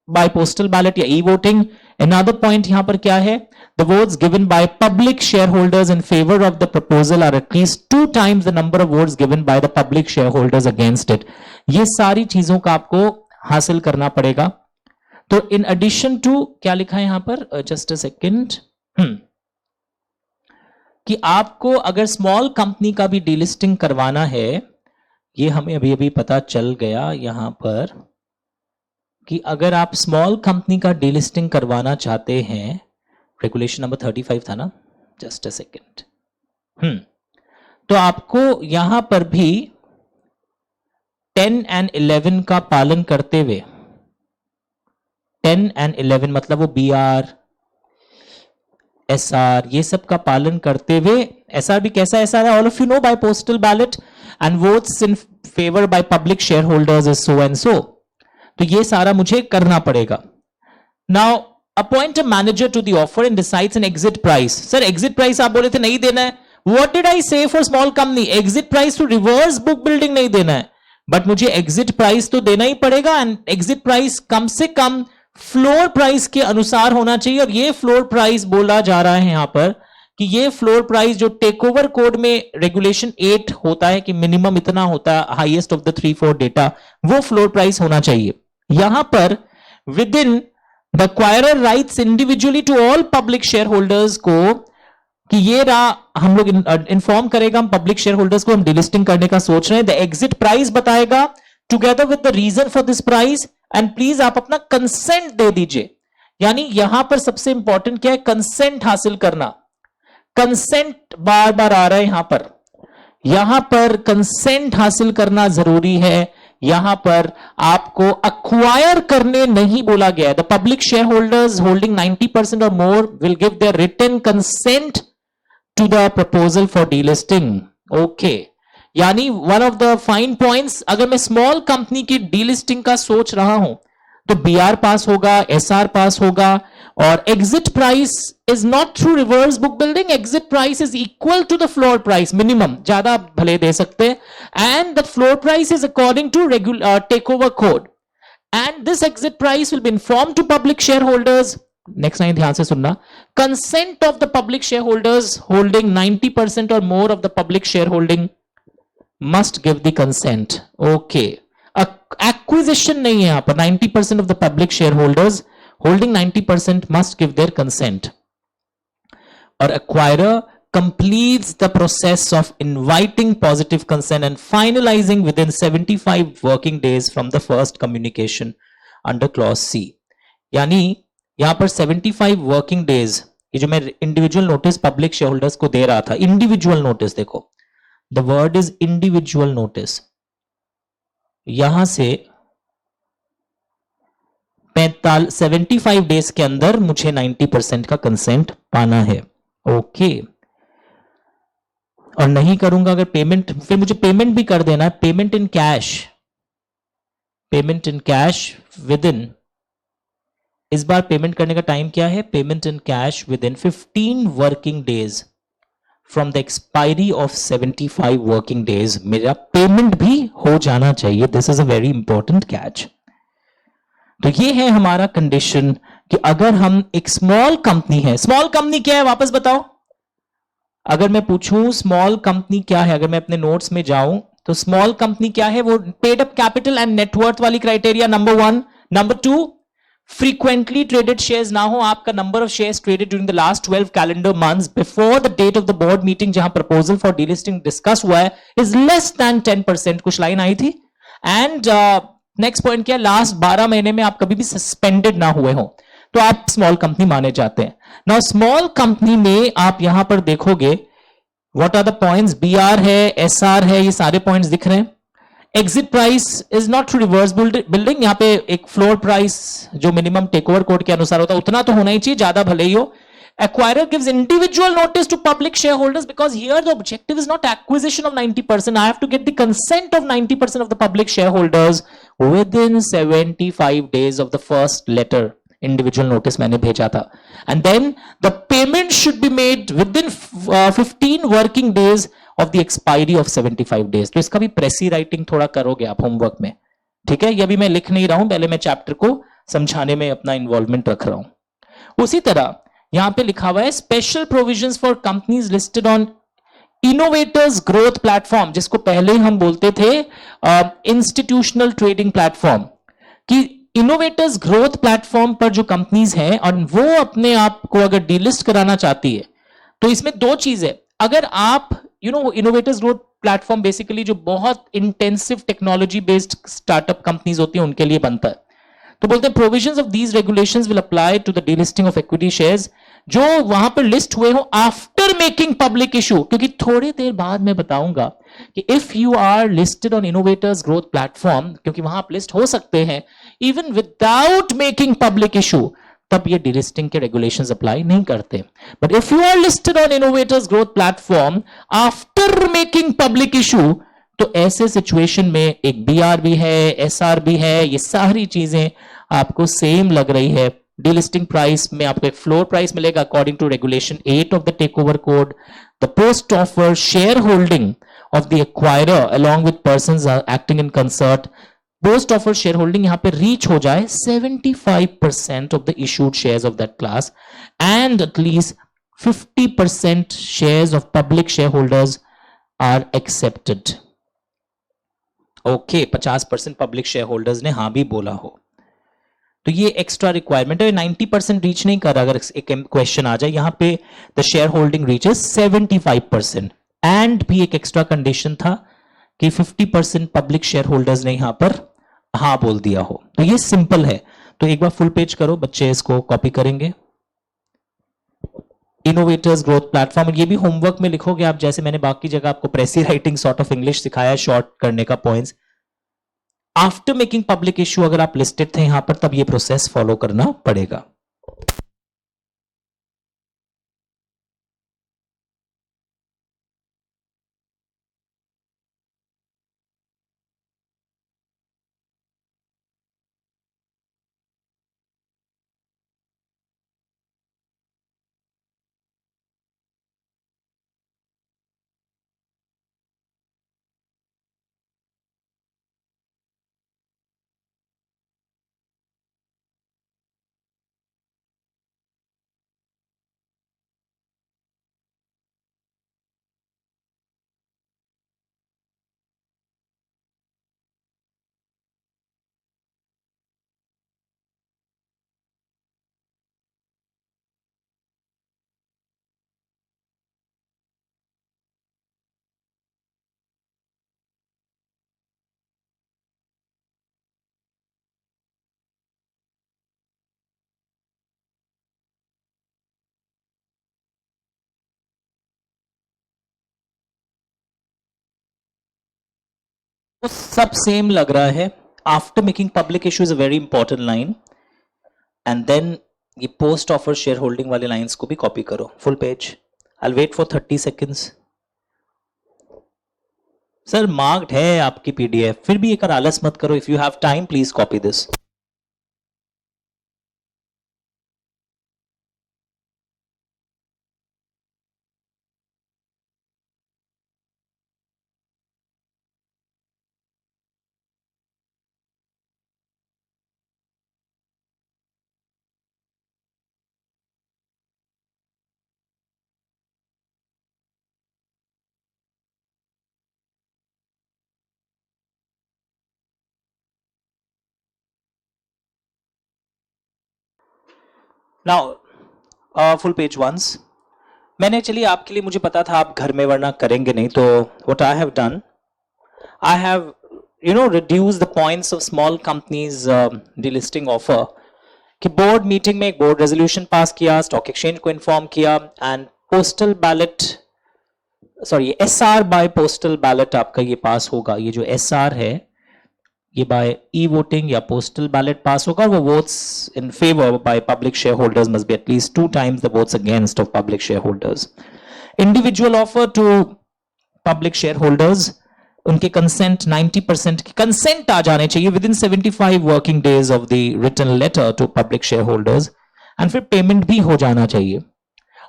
बाय पोस्टल बैलेट या ई वोटिंग. Another point यहां पर क्या है? The votes given by public shareholders in favor of the proposal are at least 2 times the number of votes given by the public shareholders against it. ये सारी चीजों का आपको हासिल करना पड़ेगा. तो in addition to, क्या लिखा है यहां पर? Just a second. कि आपको अगर स्मॉल कंपनी का भी डीलिस्टिंग करवाना है, ये हमें अभी अभी पता चल गया यहां पर कि अगर आप स्मॉल कंपनी का डीलिस्टिंग करवाना चाहते हैं, रेगुलेशन नंबर 35 था ना, जस्ट अ सेकेंड, तो आपको यहां पर भी 10 एंड 11 का पालन करते हुए, 10 एंड 11 मतलब वो बीआर, एसआर, ये सब का पालन करते हुए. एसआर भी कैसा एसआर है? All of you know, by postal ballot and votes in favour by public share holders is so and so. तो ये सारा मुझे करना पड़ेगा. Now appoint a manager to the offer and decides an exit price. Sir exit price आप बोले थे नहीं देना है. What did I say for small company? Exit price to reverse book building नहीं देना है, बट मुझे एग्जिट प्राइस तो देना ही पड़ेगा. एंड एग्जिट प्राइस कम से कम फ्लोर प्राइस के अनुसार होना चाहिए. और ये फ्लोर प्राइस बोला जा रहा है यहां पर कि ये फ्लोर प्राइस जो टेक ओवर कोड में रेगुलेशन 8 होता है कि मिनिमम इतना होता है, हाईएस्ट ऑफ द 3-4 डेटा, वो फ्लोर प्राइस होना चाहिए. यहां पर within the acquirer rights individually to all public share holders को, कि ये रहा, हम लोग इन्फॉर्म करेगा हम पब्लिक शेयर होल्डर्स को, हम डिलिस्टिंग करने का सोच रहे हैं. द एग्जिट प्राइस बताएगा together with the reason for this price, and please आप अपना कंसेंट दे दीजिए. यानी यहां पर सबसे इंपॉर्टेंट क्या है? कंसेंट हासिल करना. कंसेंट बार बार आ रहा है यहां पर कंसेंट हासिल करना जरूरी है. यहां पर आपको अक्वायर करने नहीं बोला गया है. The public share holders holding 90% और more will give their written consent to the proposal for delisting. Okay, यानी one of the fine points, अगर मैं स्मॉल कंपनी की डीलिस्टिंग का सोच रहा हूं तो बीआर पास होगा, एसआर पास होगा, और exit price is not through reverse book building. Exit price is equal to the floor price minimum, ज्यादा भले दे सकते हैं, and the floor price is according to take over code, and this exit price will be inform to public share holders. Next line ध्यान से सुनना. Consent of the public share holders holding 90% और more of the public share holding must give the consent. Okay, acquisition नहीं है यहां पर. 90% of the public shareholders holding 90% must give their consent. Or acquirer completes the process of inviting positive consent and finalizing within 75 working days from the first communication under clause C. यानी यहां पर 75 working days, ये जो मैं individual notice public share holders को दे रहा था, individual notice, देखो the word is individual notice, यहां से 75 डेज के अंदर मुझे 90% का कंसेंट पाना है. ओके, और नहीं करूंगा अगर पेमेंट, फिर मुझे पेमेंट भी कर देना है. Payment in cash, payment in cash with in, इस बार पेमेंट करने का टाइम क्या है? Payment in cash with in 15 working days from the expiry of 75 working days. मेरा पेमेंट भी हो जाना चाहिए. This is a very important catch. तो ये है हमारा कंडीशन कि अगर हम एक स्मॉल कंपनी है, स्मॉल कंपनी क्या है वापस बताओ. अगर मैं पूछूं स्मॉल कंपनी क्या है, अगर मैं अपने नोट्स में जाऊं तो स्मॉल कंपनी क्या है? वो paid up capital and net worth वाली criteria number 1. Number 2, frequently traded shares ना हो, आपका number of shares traded during the last 12 calendar months before the date of the board meeting जहां proposal for delisting discuss हुआ है is less than 10%, कुछ line आई थी. And next point क्या, last 12 महीने में आप कभी भी सस्पेंडेड ना हुए हो तो आप स्मॉल कंपनी माने जाते हैं. नाउ स्मॉल कंपनी में आप यहां पर देखोगे what are the points, BR है, एसआर है, ये सारे पॉइंट्स दिख रहे हैं. Exit price is not through reverse building, यहां पे एक फ्लोर प्राइस जो मिनिमम टेक ओवर कोड के अनुसार होता है उतना तो होना ही चाहिए, ज्यादा भले ही हो. Acquirer gives individual notice to public shareholders because here the objective is not acquisition of 90%. I have to get the consent of 90% of the public shareholders within 75 days of the first letter. Individual notice मैंने भेजा था. And then the payment should be made within 15 working days of the expiry of 75 days. तो इसका भी प्रेसी writing थोड़ा करोगे आप homework में, ठीक है. ये भी मैं लिख नहीं रहा हूं, पहले मैं चैप्टर को समझाने में अपना इन्वॉल्वमेंट रख रहा हूं. उसी तरह यहां पे लिखा हुआ है special provisions for companies listed on innovators growth platform, जिसको पहले हम बोलते थे इंस्टीट्यूशनल ट्रेडिंग प्लेटफॉर्म, कि इनोवेटर्स ग्रोथ प्लेटफॉर्म पर जो कंपनीज हैं और वो अपने आप को अगर डीलिस्ट कराना चाहती है तो इसमें दो चीज है. अगर आप इनोवेटर्स ग्रोथ प्लेटफॉर्म बेसिकली जो बहुत intensive technology based startup companies होती है उनके लिए बनता है. तो बोलते हैं provisions of these regulations will apply to the delisting of equity shares जो वहां पर लिस्ट हुए हो आफ्टर मेकिंग पब्लिक इशू, क्योंकि थोड़ी देर बाद मैं बताऊंगा कि if you are listed on innovators growth platform, क्योंकि वहां आप लिस्ट हो सकते हैं even without making public issue, तब ये डीलिस्टिंग के रेगुलेशंस अप्लाई नहीं करते. But if you are listed on innovators growth platform after making public issue, तो ऐसे सिचुएशन में एक बीआर भी है, एसआर भी है, ये सारी चीजें आपको सेम लग रही है. डीलिस्टिंग प्राइस में आपको एक फ्लोर प्राइस मिलेगा according to regulation 8 of the take over code. The post offer share holding of the acquirer along with persons acting in concert, post offer share holding यहां पे reach हो जाए 75% of the issued shares of that class and at least 50% shares of public share holders are accepted. Okay, 50% public share holders ने हाँ भी बोला हो तो ये एक्स्ट्रा रिक्वायरमेंट है. 90% रीच नहीं कर रहा, अगर एक क्वेश्चन आ जाए यहां पे the share holding reaches 75% and भी एक एक्स्ट्रा कंडीशन था कि 50% पब्लिक शेयर होल्डर्स ने यहां पर हाँ बोल दिया हो. तो ये सिंपल है. तो एक बार फुल पेज करो, बच्चे इसको कॉपी करेंगे. इनोवेटर्स ग्रोथ प्लेटफॉर्म, ये भी होमवर्क में लिखोगे आप, जैसे मैंने बाकी जगह आपको प्रेसी राइटिंग सॉर्ट ऑफ इंग्लिश सिखाया शॉर्ट करने का points. After making public issue अगर आप लिस्टेड थे यहां पर तब ये प्रोसेस फॉलो करना पड़ेगा. तो सब सेम लग रहा है. After making public issue is a very important line and then ये पोस्ट ऑफर शेयर होल्डिंग वाले लाइंस को भी कॉपी करो full page. I wait for 30 seconds. Sir marked है आपकी पीडीएफ, फिर भी एक आलस मत करो. If you have time please copy this. Now full page once. मैंने चलिए आपके लिए, मुझे पता था आप घर में वरना करेंगे नहीं, तो what I have done, I have, reduced the points of small companies delisting offer. कि बोर्ड मीटिंग में एक बोर्ड रेजोल्यूशन पास किया, स्टॉक एक्सचेंज को इन्फॉर्म किया, and postal ballot, sorry SR by postal ballot आपका ये पास होगा. ये जो एसआर है ये बाय ई वोटिंग या पोस्टल बैलेट पास होगा. वो votes in favour by public share holders must be at least 2 times the votes against of public share holders. Individual offer to public share holders, उनके consent 90% की consent आ जाने चाहिए within 75 working days of the written letter to public share holders, and फिर payment भी हो जाना चाहिए.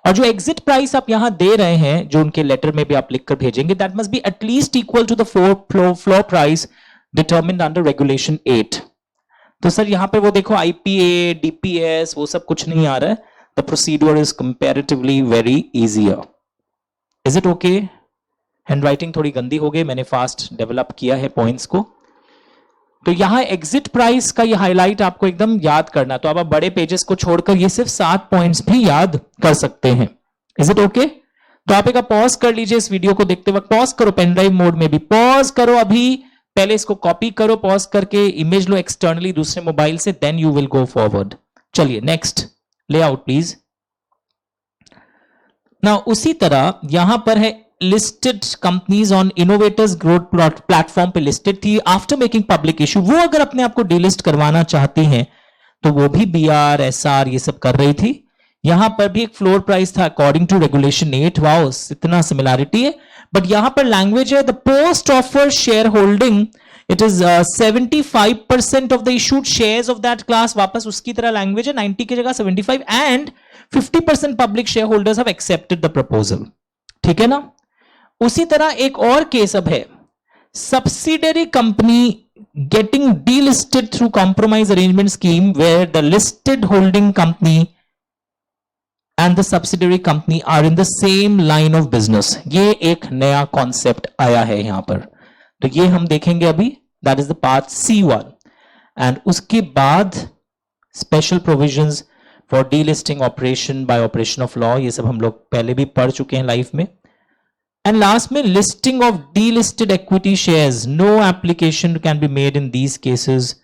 और जो एग्जिट प्राइस आप यहां दे रहे हैं, जो उनके लेटर में भी आप लिखकर भेजेंगे, that must be at least equal to the floor price determined under regulation 8. तो सर यहां पे वो देखो आईपीए डीपीएस वो सब कुछ नहीं आ रहा है. The procedure is comparatively very easier. Is it okay? Hand writing थोड़ी गंदी हो गई, मैंने फास्ट डेवलप किया है पॉइंट्स को. तो यहां एग्जिट प्राइस का ये हाईलाइट आपको एकदम याद करना. तो आप बड़े पेजेस को छोड़कर ये सिर्फ 7 पॉइंट्स भी याद कर सकते हैं. Is it okay? तो आप एक पॉज कर लीजिए इस वीडियो को देखते वक्त. पॉज करो, पेन ड्राइव मोड में भी पॉज करो अभी. पहले इसको कॉपी करो, पॉज करके इमेज लो एक्सटर्नली दूसरे मोबाइल से, then you will go forward. चलिए नेक्स्ट लेआउट प्लीज. ना उसी तरह यहां पर है listed companies on innovators growth platform पे लिस्टेड थी. आफ्टर मेकिंग पब्लिक इशू, वो अगर अपने आप को डिलिस्ट करवाना चाहती हैं तो वो भी बीआर एसआर ये सब कर रही थी. यहां पर भी एक फ्लोर प्राइस था अकॉर्डिंग टू रेगुलेशन 8. वाओ, इतना सिमिलैरिटी है. बट यहां पर लैंग्वेज है the post offer share holding, it is 75% of the issued shares of that class. वापस उसकी तरह लैंग्वेज है, 90 की जगह 75, and 50% public share holders have accepted the proposal. ठीक है ना? उसी तरह एक और केस अब है, subsidiary company getting delisted through compromise arrangement scheme where the listed holding company and the subsidiary company are in the same line of business. ये एक नया कॉन्सेप्ट आया है यहां पर, तो ये हम देखेंगे अभी. That is the part C1. And उसके बाद special provisions for delisting operation bye operation of law, ये सब हम लोग पहले भी पढ़ चुके हैं लाइफ में. एंड लास्ट में listing of delisted equity shares, no application can be made in these cases.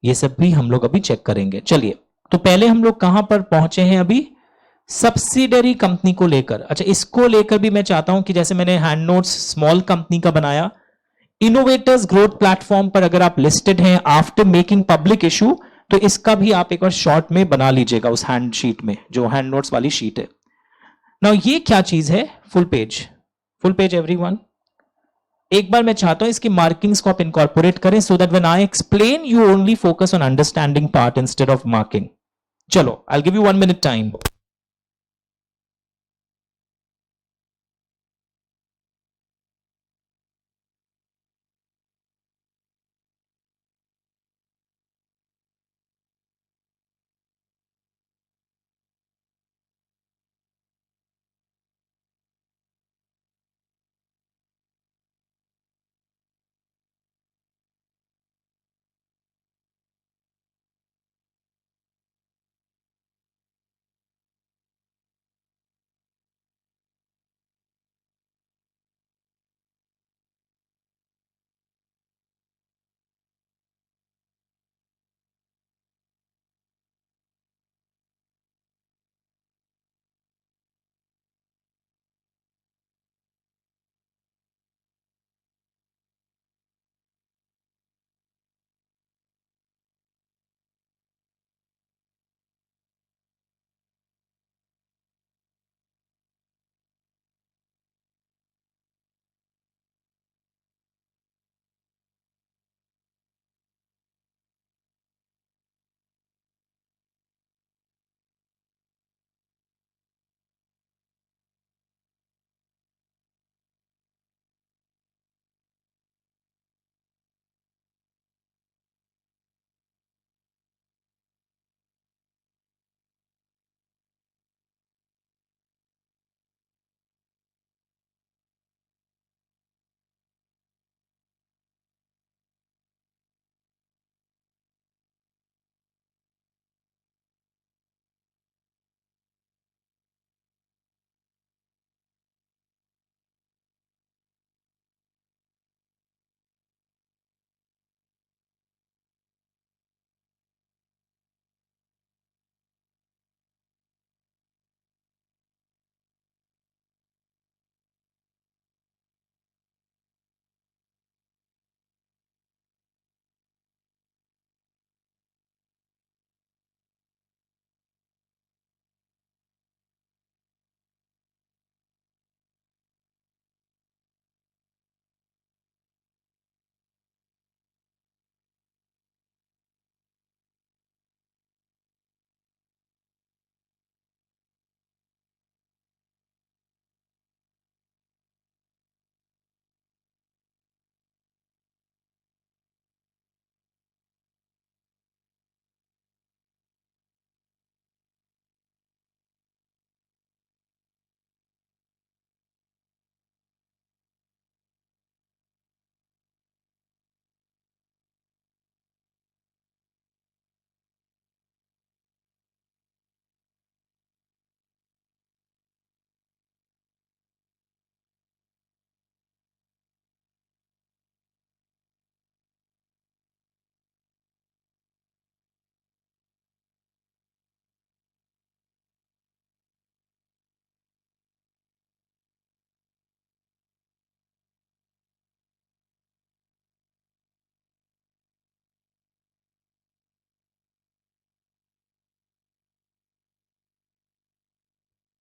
ये सब भी हम लोग अभी चेक करेंगे. चलिए, तो पहले हम लोग कहां पर पहुंचे हैं अभी? सब्सिडरी कंपनी को लेकर. अच्छा, इसको लेकर भी मैं चाहता हूं कि जैसे मैंने हैंड नोट्स स्मॉल कंपनी का बनाया, इनोवेटर्स ग्रोथ प्लेटफॉर्म पर अगर आप लिस्टेड हैं आफ्टर मेकिंग पब्लिक इशू, तो इसका भी आप एक बार शॉर्ट में बना लीजिएगा उस हैंड शीट में, जो हैंड नोट्स वाली शीट है. नाउ ये क्या चीज है? Full page, full page everyone. एक बार मैं चाहता हूं इसकी मार्किंग्स को आप इनकॉर्पोरेट करें, so that when I explain you only focus on understanding part instead of marking. चलो, I give you 1 minute time.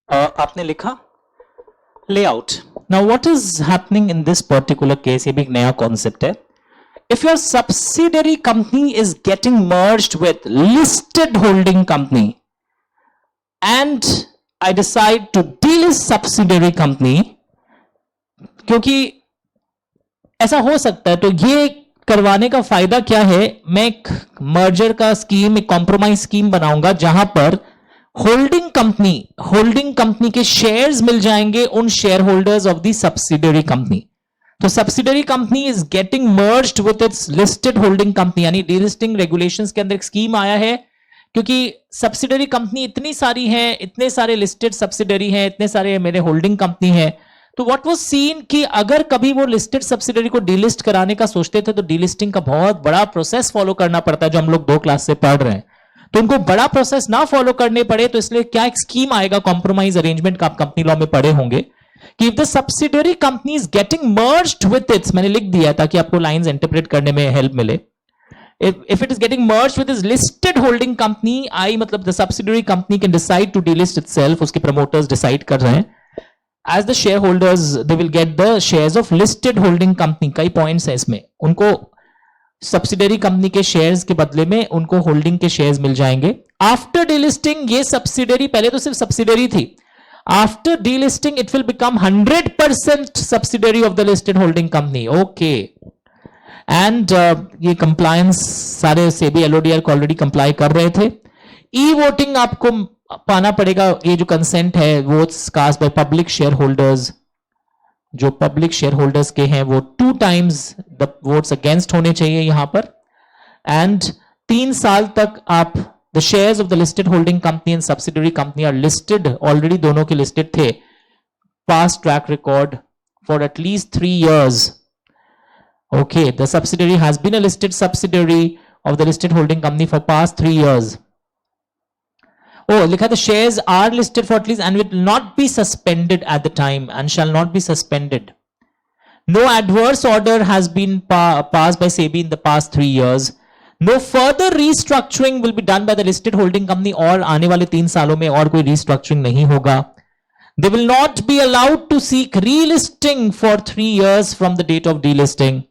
आपने लिखा layout. Now what is happening in this particular case, ये भी एक नया कॉन्सेप्ट है. If your subsidiary company is getting merged with listed holding company and I decide to delist subsidiary company, क्योंकि ऐसा हो सकता है, तो ये करवाने का फायदा क्या है, मैं एक मर्जर का स्कीम, एक कॉम्प्रोमाइज स्कीम बनाऊंगा जहां पर होल्डिंग कंपनी के शेयर्स मिल जाएंगे उन shareholders of the subsidiary company. तो subsidiary company is getting merged with its listed holding company, यानी डीलिस्टिंग रेगुलेशंस के अंदर एक स्कीम आया है, क्योंकि सब्सिडरी कंपनी इतनी सारी है, इतने सारे लिस्टेड सब्सिडरी हैं, इतने सारे मेरे होल्डिंग कंपनी है. तो व्हाट वाज सीन कि अगर कभी वो लिस्टेड सब्सिडरी को डीलिस्ट कराने का सोचते थे तो डीलिस्टिंग का बहुत बड़ा प्रोसेस फॉलो करना पड़ता है, जो हम लोग 2 क्लास से पढ़ रहे हैं. तो उनको बड़ा प्रोसेस ना फॉलो करने पड़े, तो इसलिए क्या एक स्कीम आएगा कॉम्प्रोमाइज अरेंजमेंट का, आप कंपनी लॉ में पढ़े होंगे, कि if the subsidiary company is getting merged with it's, मैंने लिख दिया ताकि आपको लाइंस इंटरप्रेट करने में हेल्प मिले. If it is getting merged with its listed holding company, I मतलब the subsidiary company can decide to delist itself, उसके promoters decide कर रहे हैं. As the shareholders, they will get the shares of listed holding company. कई points है इसमें, उनको subsidiary company के शेयर्स के बदले में उनको होल्डिंग के शेयर्स मिल जाएंगे. आफ्टर डीलिस्टिंग ये सब्सिडरी, पहले तो सिर्फ सब्सिडरी थी, after delisting it will become 100% subsidiary of the listed holding company. Okay, and ये कंप्लायंस सारे सेबी एलओडीआर को ऑलरेडी कंप्लाई कर रहे थे. ई वोटिंग आपको पाना पड़ेगा, ये जो कंसेंट है votes cast by public share holders, जो पब्लिक शेयर होल्डर्स के हैं वो 2 times द वोट्स अगेंस्ट होने चाहिए यहां पर. एंड 3 साल तक आप the shares of the listed holding company and subsidiary company are listed, already दोनों के लिस्टेड थे, past track record for at least 3 years. Okay, the subsidiary has been a listed subsidiary of the listed holding company for past 3 years. Oh, लिखा the shares are listed for at least and will not be suspended at the time and shall not be suspended. No adverse order has been passed by SEBI in the past 3 years. No further restructuring will be done by the listed holding company, और आने वाले 3 सालों में और कोई restructuring नहीं होगा. They will not be allowed to seek relisting for 3 years from the date of delisting.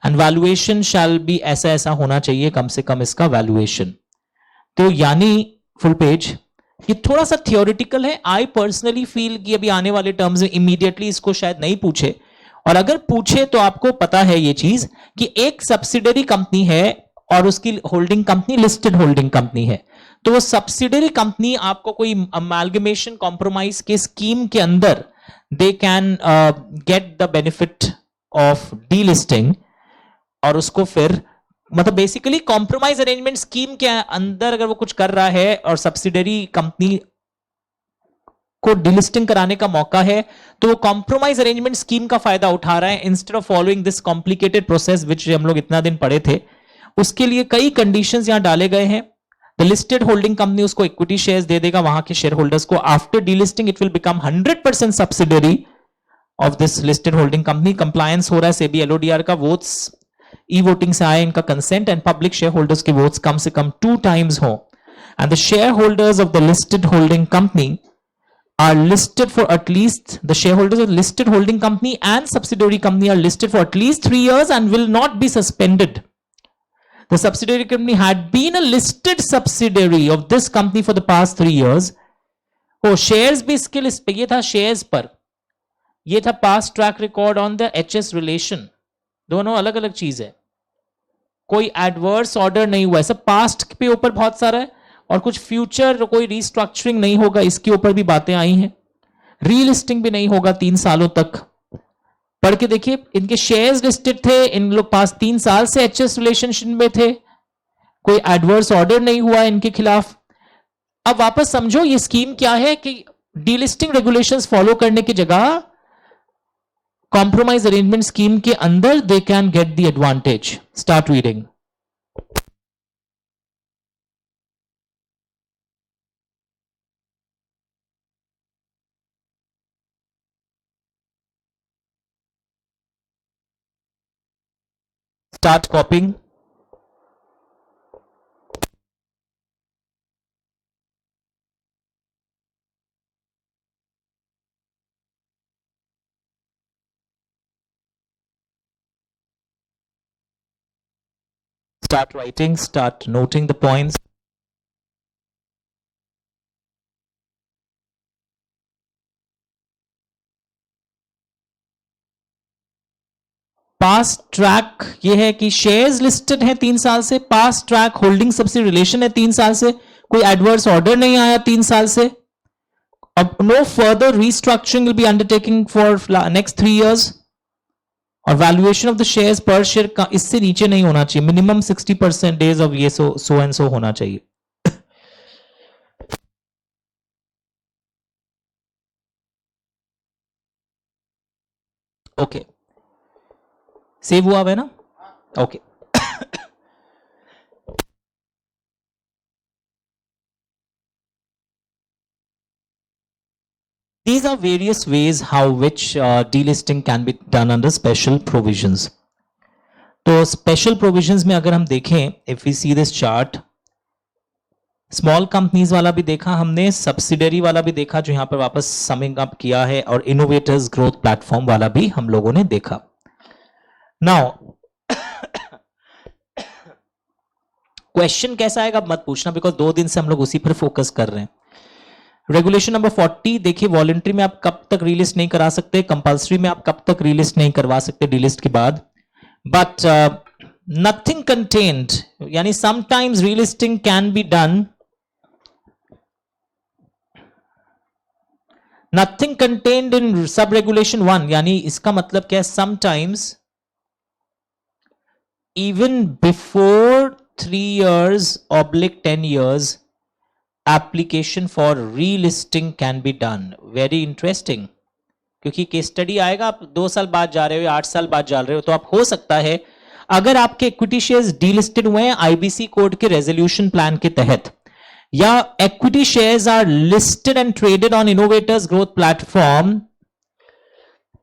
And valuation shall be ऐसा होना चाहिए कम से कम इसका valuation. तो यानी फुल पेज, ये थोड़ा सा थियोरिटिकल है. आई पर्सनली फील कि अभी आने वाले टर्म्स में इमीडिएटली इसको शायद नहीं पूछे, और अगर पूछे तो आपको पता है ये चीज कि एक सब्सिडरी कंपनी है और उसकी holding company listed holding company है. तो वो सब्सिडरी कंपनी आपको कोई अमालगमेशन कॉम्प्रोमाइज के स्कीम के अंदर they can get the benefit of delisting, और उसको फिर मतलब बेसिकली कॉम्प्रोमाइज अरेंजमेंट स्कीम के अंदर अगर वो कुछ कर रहा है और सब्सिडरी कंपनी को डिलिस्टिंग कराने का मौका है, तो वो कॉम्प्रोमाइज अरेंजमेंट स्कीम का फायदा उठा रहा है instead of following this complicated process which हम लोग इतना दिन पढ़े थे. उसके लिए कई कंडीशंस यहां डाले गए हैं. द लिस्टेड होल्डिंग कंपनी उसको इक्विटी शेयर्स दे देगा वहां के शेयर होल्डर्स को. After delisting it will become 100% subsidiary of this listed holding company. Compliance हो रहा है सेबी एलओडीआर का, वोट्स ई वोटिंग से आए इनका consent, and public share holders के वोट्स कम से कम 2 times हो. And the share holders of the listed holding company are listed for at least, the shareholders of listed holding company and subsidiary company are listed for at least 3 years and will not be suspended. The subsidiary company had been a listed subsidiary of this company for the past 3 years. Oh, shares भी इसके list पे, ये था shares पर, ये था past track record on the HS relation. दोनों अलग अलग चीज है, कोई एडवर्स ऑर्डर नहीं हुआ है, सब पास्ट पे ऊपर बहुत सारा है, और कुछ फ्यूचर कोई रीस्ट्रक्चरिंग नहीं होगा इसके ऊपर भी बातें आई हैं. रीलिस्टिंग भी नहीं होगा 3 सालों तक. पढ़ के देखिए, इनके शेयर्स लिस्टेड थे, इन लोग पास 3 साल से एचएस रिलेशनशिप में थे, कोई एडवर्स ऑर्डर नहीं हुआ इनके खिलाफ. अब वापस समझो ये स्कीम क्या है कि डीलिस्टिंग रेगुलेशंस फॉलो करने की जगह कॉम्प्रोमाइज अरेंजमेंट स्कीम के अंदर they can get the advantage. Start reading. Start copying. Start writing, start noting the points. Pass track ये है कि शेयर्स लिस्टेड हैं 3 साल से, पास ट्रैक होल्डिंग सबसे रिलेशन है 3 साल से, कोई एडवर्स ऑर्डर नहीं आया 3 साल से, अब no further restructuring will be undertaking for next 3 years, और valuation of the shares per share का इससे नीचे नहीं होना चाहिए, मिनिमम 60% ऑफ ये सो एंड सो होना चाहिए. ओके, सेव हुआ है ना? Okay. These are various ways how which delisting can be done under special provisions. तो special provisions में अगर हम देखें, if we see this chart, small companies वाला भी देखा हमने, सब्सिडरी वाला भी देखा जो यहां पर वापस समिंग अप किया है, और इनोवेटर्स ग्रोथ प्लेटफॉर्म वाला भी हम लोगों ने देखा. नाउ क्वेश्चन कैसा आएगा मत पूछना, बिकॉज 2 दिन से हम लोग उसी पर फोकस कर रहे हैं. रेगुलेशन नंबर 40 देखिए, वॉलंटरी में आप कब तक रीलिस्ट नहीं करा सकते, कंपल्सरी में आप कब तक रीलिस्ट नहीं करवा सकते डीलिस्ट के बाद. बट नथिंग कंटेन्ड, यानी sometimes relisting can be done, nothing contained in sub regulation 1, यानी इसका मतलब क्या है, sometimes even before 3 years oblique 10 years application for relisting can be done. Very interesting, क्योंकि केस स्टडी आएगा, आप 2 साल बाद जा रहे हो या 8 साल बाद जा रहे हो, तो आप हो सकता है अगर आपके इक्विटी शेयर्स डीलिस्टेड हुए हैं आईबीसी कोड के रेजोल्यूशन प्लान के तहत, या equity shares are listed and traded on innovators growth platform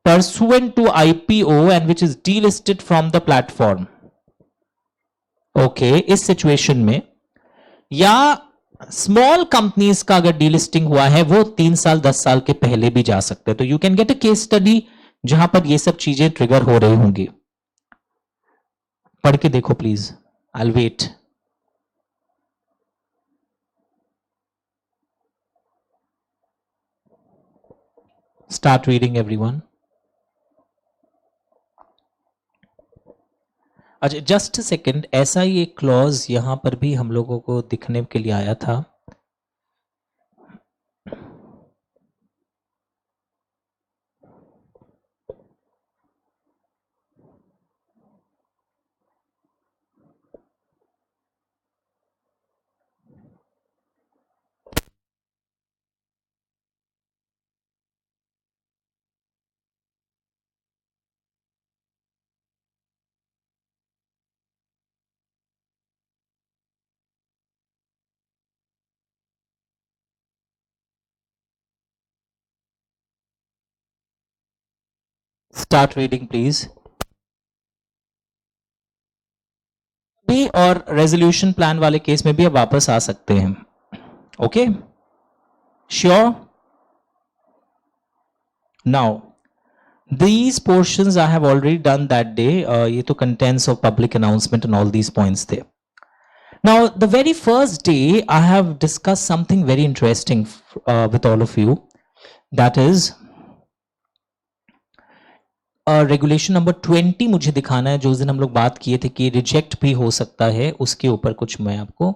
pursuant to IPO and which is delisted from the platform. Okay, इस सिचुएशन में, या स्मॉल कंपनीज का अगर डीलिस्टिंग हुआ है वो 3 साल 10 साल के पहले भी जा सकते हैं, तो you can get a case study जहां पर ये सब चीजें ट्रिगर हो रही होंगी. पढ़ के देखो please, I will wait. Start reading everyone. अच्छा, जस्ट सेकंड, ऐसा ही एक क्लॉज यहां पर भी हम लोगों को दिखने के लिए आया था. Start reading please. भी और रेजोल्यूशन प्लान वाले केस में भी अब वापस आ सकते हैं. Okay, sure. Now these portions I have already done that day. ये तो contents of public announcement and all these points there. Now the very first day I have discussed something very interesting with all of you. That is regulation number 20 मुझे दिखाना है, जो दिन हम लोग बात किए थे कि रिजेक्ट भी हो सकता है, उसके ऊपर कुछ मैं आपको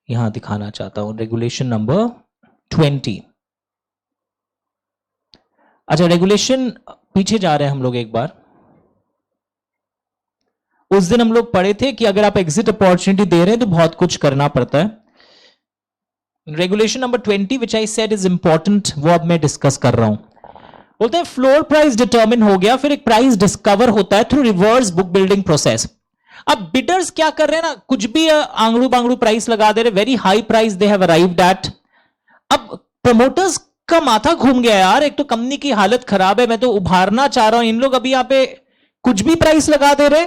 यहां दिखाना चाहता हूं. Regulation number 20. अच्छा, रेगुलेशन पीछे जा रहे हैं हम लोग एक बार. उस दिन हम लोग पढ़े थे कि अगर आप एग्जिट अपॉर्चुनिटी दे रहे हैं तो बहुत कुछ करना पड़ता है. Regulation number 20 which I said is important, वो अब मैं डिस्कस कर रहा हूं. बोलते हैं फ्लोर प्राइस डिटरमिन हो गया, फिर एक प्राइस डिस्कवर होता है through reverse book building process. अब बिडर्स क्या कर रहे हैं ना, कुछ भी आंगड़ू बांगड़ू प्राइस लगा दे रहे, very high price they have arrived at. अब प्रमोटर्स का माथा घूम गया यार, एक तो कंपनी की हालत खराब है, मैं तो उभारना चाह रहा हूं, इन लोग अभी यहां पे कुछ भी प्राइस लगा दे रहे,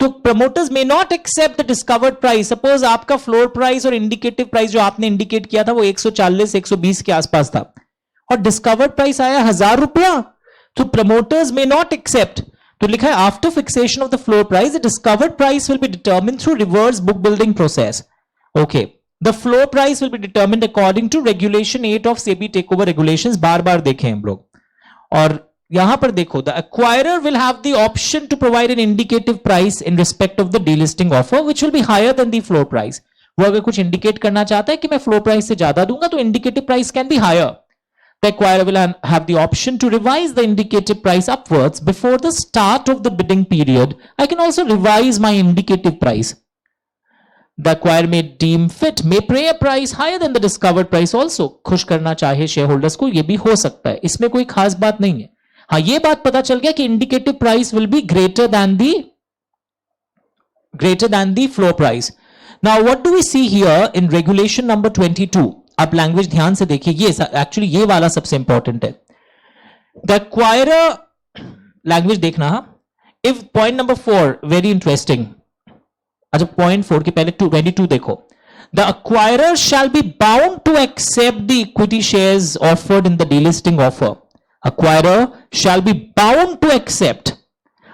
तो promoters may not accept the discovered price. Suppose आपका फ्लोर प्राइस और इंडिकेटिव प्राइस जो आपने इंडिकेट किया था वो 140 120 के आसपास था, और डिस्कवर्ड प्राइस आया 1000 रुपया, तो प्रमोटर्स मे नॉट एक्सेप्ट. तो लिखा है after fixation of the floor price the discovered price will be determined through reverse book building process. Okay, the floor price will be determined according to regulation 8 of SEBI takeover regulations. बार बार देखें हम लोग. और यहां पर देखो, the acquirer will have the option to provide an indicative price in respect of the delisting offer which will be higher than the floor price. वो अगर कुछ इंडिकेट करना चाहता है कि मैं फ्लोर प्राइस से ज्यादा दूंगा तो indicative price can be higher. The acquirer will have the option to revise the indicative price upwards before the start of the bidding period. I can also revise my indicative price. The acquirer may deem fit, may pay a price higher than the discovered price also. खुश करना चाहे shareholders को, ये भी हो सकता है, इसमें कोई खास बात नहीं है. हाँ, ये बात पता चल गया कि indicative price will be greater than the floor price. Now, what do we see here in regulation number 22? आप लैंग्वेज ध्यान से देखिए, ये एक्चुअली ये वाला सबसे इंपॉर्टेंट है. द एक्वायरर, लैंग्वेज देखना. If point number 4 very interesting. अच्छा, पॉइंट 4 के पहले 22 देखो. The acquirer shall be bound to accept the equity shares offered in the delisting offer. Acquirer shall be bound to accept.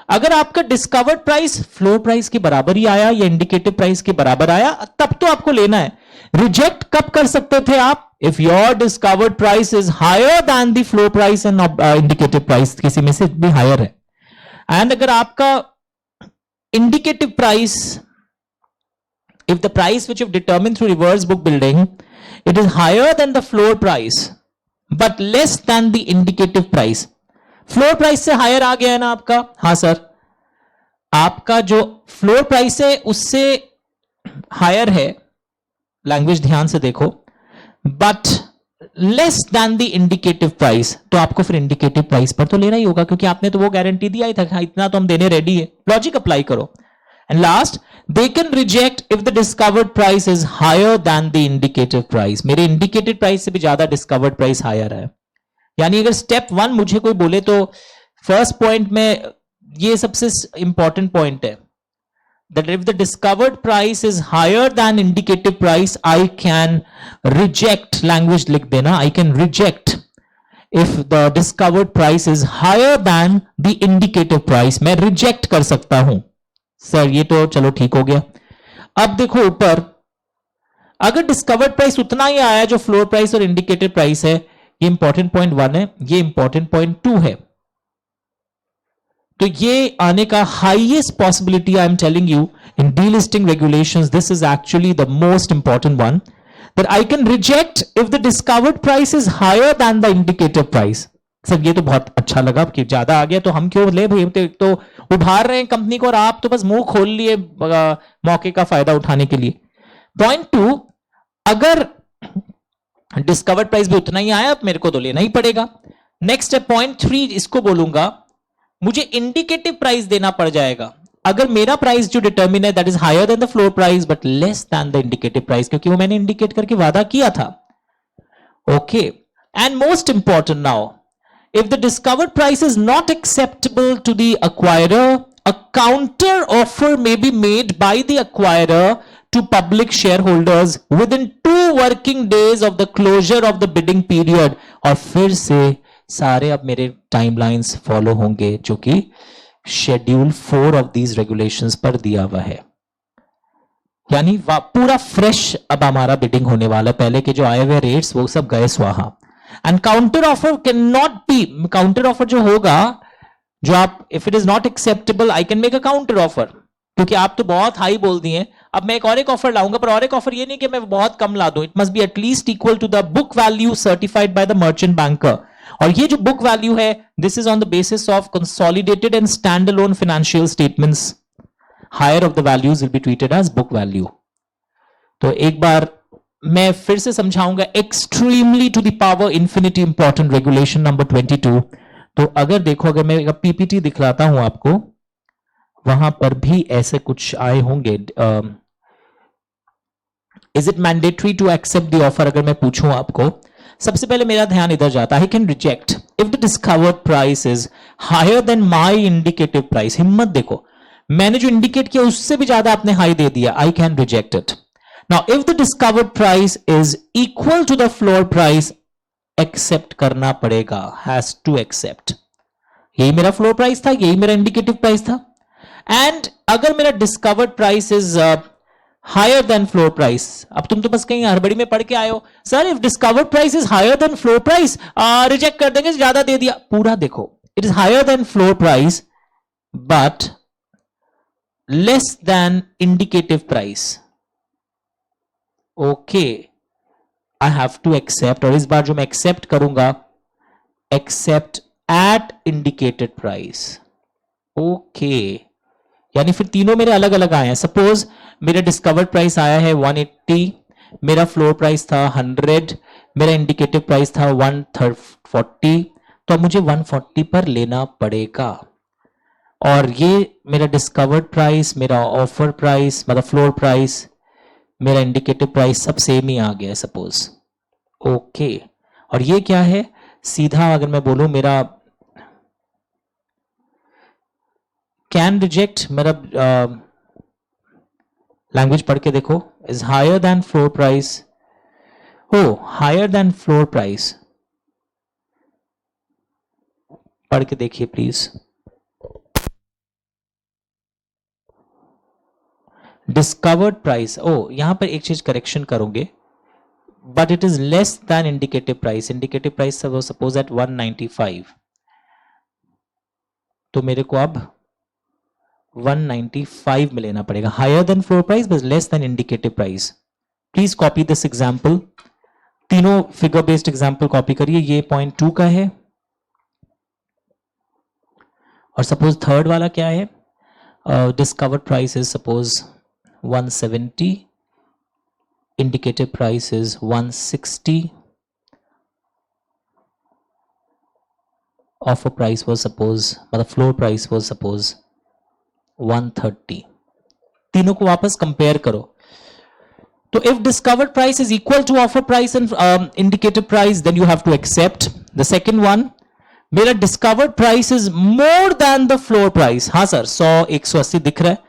अगर आपका discovered price floor price के बराबर ही आया या इंडिकेटिव प्राइस के बराबर आया, तब तो आपको लेना है. रिजेक्ट कब कर सकते थे आप? If your discovered price is higher than the floor price and indicative price किसी में से भी हायर है. एंड अगर आपका indicative price, if the price which you determine through reverse book building, it is higher than the floor price but less than the indicative price. Floor price से higher आ गया है ना आपका? हाँ सर, आपका जो फ्लोर प्राइस है उससे हायर है, लैंग्वेज ध्यान से देखो, but less than the indicative price. तो आपको फिर इंडिकेटिव प्राइस पर तो लेना ही होगा, क्योंकि आपने तो वो गारंटी दिया ही था, इतना तो हम देने रेडी है. लॉजिक अप्लाई करो. And last, they can reject if the discovered price is higher than the indicative price. मेरे इंडिकेटेड प्राइस से भी ज्यादा डिस्कवर्ड प्राइस हायर है. यानी अगर स्टेप 1 मुझे कोई बोले तो फर्स्ट पॉइंट में ये सबसे इंपॉर्टेंट पॉइंट है, that if the discovered price is higher than indicative price, I can reject. Language लिख देना, I can reject if the discovered price is higher than the indicative price. मैं reject कर सकता हूं. सर ये तो चलो ठीक हो गया. अब देखो ऊपर, अगर discovered price उतना ही आया जो floor price और indicative price है, ये इंपॉर्टेंट पॉइंट 1 है, ये इंपॉर्टेंट पॉइंट 2 है. तो ये आने का highest possibility, I am telling you, in delisting regulations, this is actually the most important one, that I can reject if the discovered price is higher than the indicative price. Sir ये तो बहुत अच्छा लगा कि ज्यादा आ गया तो हम क्यों ले भाई, तो उभार रहे हैं कंपनी को और आप तो बस मुंह खोल लिए मौके का फायदा उठाने के लिए. पॉइंट 2, अगर डिस्कवर्ड प्राइस भी उतना ही आया मेरे को तो लेना ही पड़ेगा. नेक्स्ट है पॉइंट 3, इसको बोलूंगा मुझे इंडिकेटिव प्राइस देना पड़ जाएगा अगर मेरा प्राइस जो डिटर्मिन है that is higher than the floor price but less than the indicative price, क्योंकि वो मैंने इंडिकेट करके वादा किया था. Okay, and most important now, if the discovered price is not acceptable to the acquirer, a counter offer may be made by the acquirer to public shareholders within 2 working days of the closure of the bidding period. और फिर से सारे अब मेरे timelines follow होंगे जो कि schedule 4 of these regulations पर दिया हुआ है. यानी पूरा फ्रेश अब हमारा बिडिंग होने वाला है. पहले के जो आए हुए रेट्स वो सब गए स्वाहा. And counter offer can not be, counter offer जो होगा, जो आप, if it is not acceptable I can make a counter offer, क्योंकि आप तो बहुत हाई बोल दिए. अब मैं एक ऑफर लाऊंगा, पर और एक ऑफर ये नहीं कि मैं बहुत कम ला दूं. It must be at least equal to the book value certified by the merchant banker. और ये जो बुक वैल्यू है, this is on the basis of consolidated and standalone financial statements. Higher of the values will be treated as book value. तो एक बार मैं फिर से समझाऊंगा, extremely to the power infinity important regulation number 22. तो अगर देखो, अगर मैं पीपीटी दिखलाता हूं आपको, वहां पर भी ऐसे कुछ आए होंगे. Is it mandatory to accept the offer? अगर मैं पूछूं आपको, सबसे पहले मेरा ध्यान इधर जाता है. I can reject if the discovered price is higher than my indicative price. हिम्मत देखो, मैंने जो इंडिकेट किया उससे भी ज्यादा आपने हाई दे दिया. I can reject it. Now if the discovered price is equal to the floor price, accept करना पड़ेगा, हैज टू एक्सेप्ट. यही मेरा फ्लोर प्राइस था, यही मेरा इंडिकेटिव प्राइस था। एंड अगर मेरा discovered price is higher than floor price, अब तुम तो बस कहीं हड़बड़ी में पढ़ के आए हो, sir if discovered price is higher than floor price reject कर देंगे, ज्यादा दे दिया। पूरा देखो, it is higher than floor price but less than indicative price. Okay, I have to accept, और इस बार जो मैं एक्सेप्ट करूंगा, accept at indicated price. Okay, यानी फिर तीनों मेरे अलग अलग आए हैं। सपोज मेरा डिस्कवर्ड प्राइस आया है 180, मेरा फ्लोर प्राइस था 100, मेरा इंडिकेटिव प्राइस था 140, तो अब मुझे 140 पर लेना पड़ेगा। और ये मेरा डिस्कवर्ड प्राइस, मेरा ऑफर प्राइस, मतलब फ्लोर प्राइस, मेरा इंडिकेटिव प्राइस सब सेम ही आ गया है सपोज। ओके, और ये क्या है, सीधा अगर मैं बोलूं मेरा कैन रिजेक्ट, मेरा लैंग्वेज पढ़ के देखो, is higher than floor price. हो, हायर देन फ्लोर प्राइस, पढ़ के देखिए प्लीज। डिस्कवर्ड प्राइस, ओ यहां पर एक चीज करेक्शन करोगे, but it is less than indicative price. Indicative price suppose at 195, तो मेरे को अब 195 में लेना पड़ेगा। Higher than floor price but less than indicative price. Please copy this example, तीनों फिगर बेस्ड एग्जाम्पल कॉपी करिए। ये पॉइंट 2 का है, और सपोज थर्ड वाला क्या है, discovered price is suppose 170, indicative price is 160, offer price was suppose, मतलब floor price was suppose 130। तीनों को वापस कंपेयर करो, तो if discovered price is equal to offer price and indicative price, then you have to accept the second one। मेरा discovered price is more than the floor price, हाँ sir 100 180 दिख रहा है,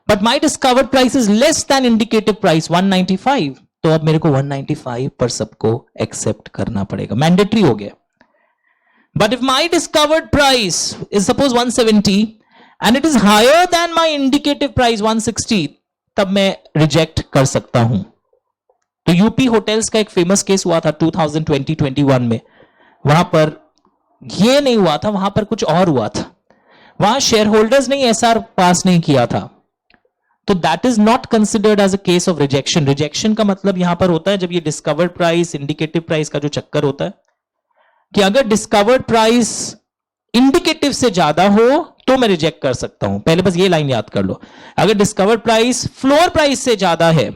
but my discovered price is less than indicative price 195, तो अब मेरे को 195 पर सबको एक्सेप्ट करना पड़ेगा, मैंडेटरी हो गया। But if my discovered price is suppose 170 and it is higher than my indicative price 160, तब मैं रिजेक्ट कर सकता हूं। तो यूपी होटल्स का एक फेमस केस हुआ था 2020-21 में, वहां पर यह नहीं हुआ था, वहां पर कुछ और हुआ था। वहां शेयर होल्डर्स ने एसआर पास नहीं किया था, तो that is not considered as a case of rejection. Rejection का मतलब यहां पर होता है जब ये डिस्कवर्ड प्राइस इंडिकेटिव प्राइस का जो चक्कर होता है कि अगर डिस्कवर्ड प्राइस इंडिकेटिव से ज्यादा हो तो मैं रिजेक्ट कर सकता हूं। पहले बस ये लाइन याद कर लो, अगर डिस्कवर्ड प्राइस फ्लोर प्राइस से ज्यादा है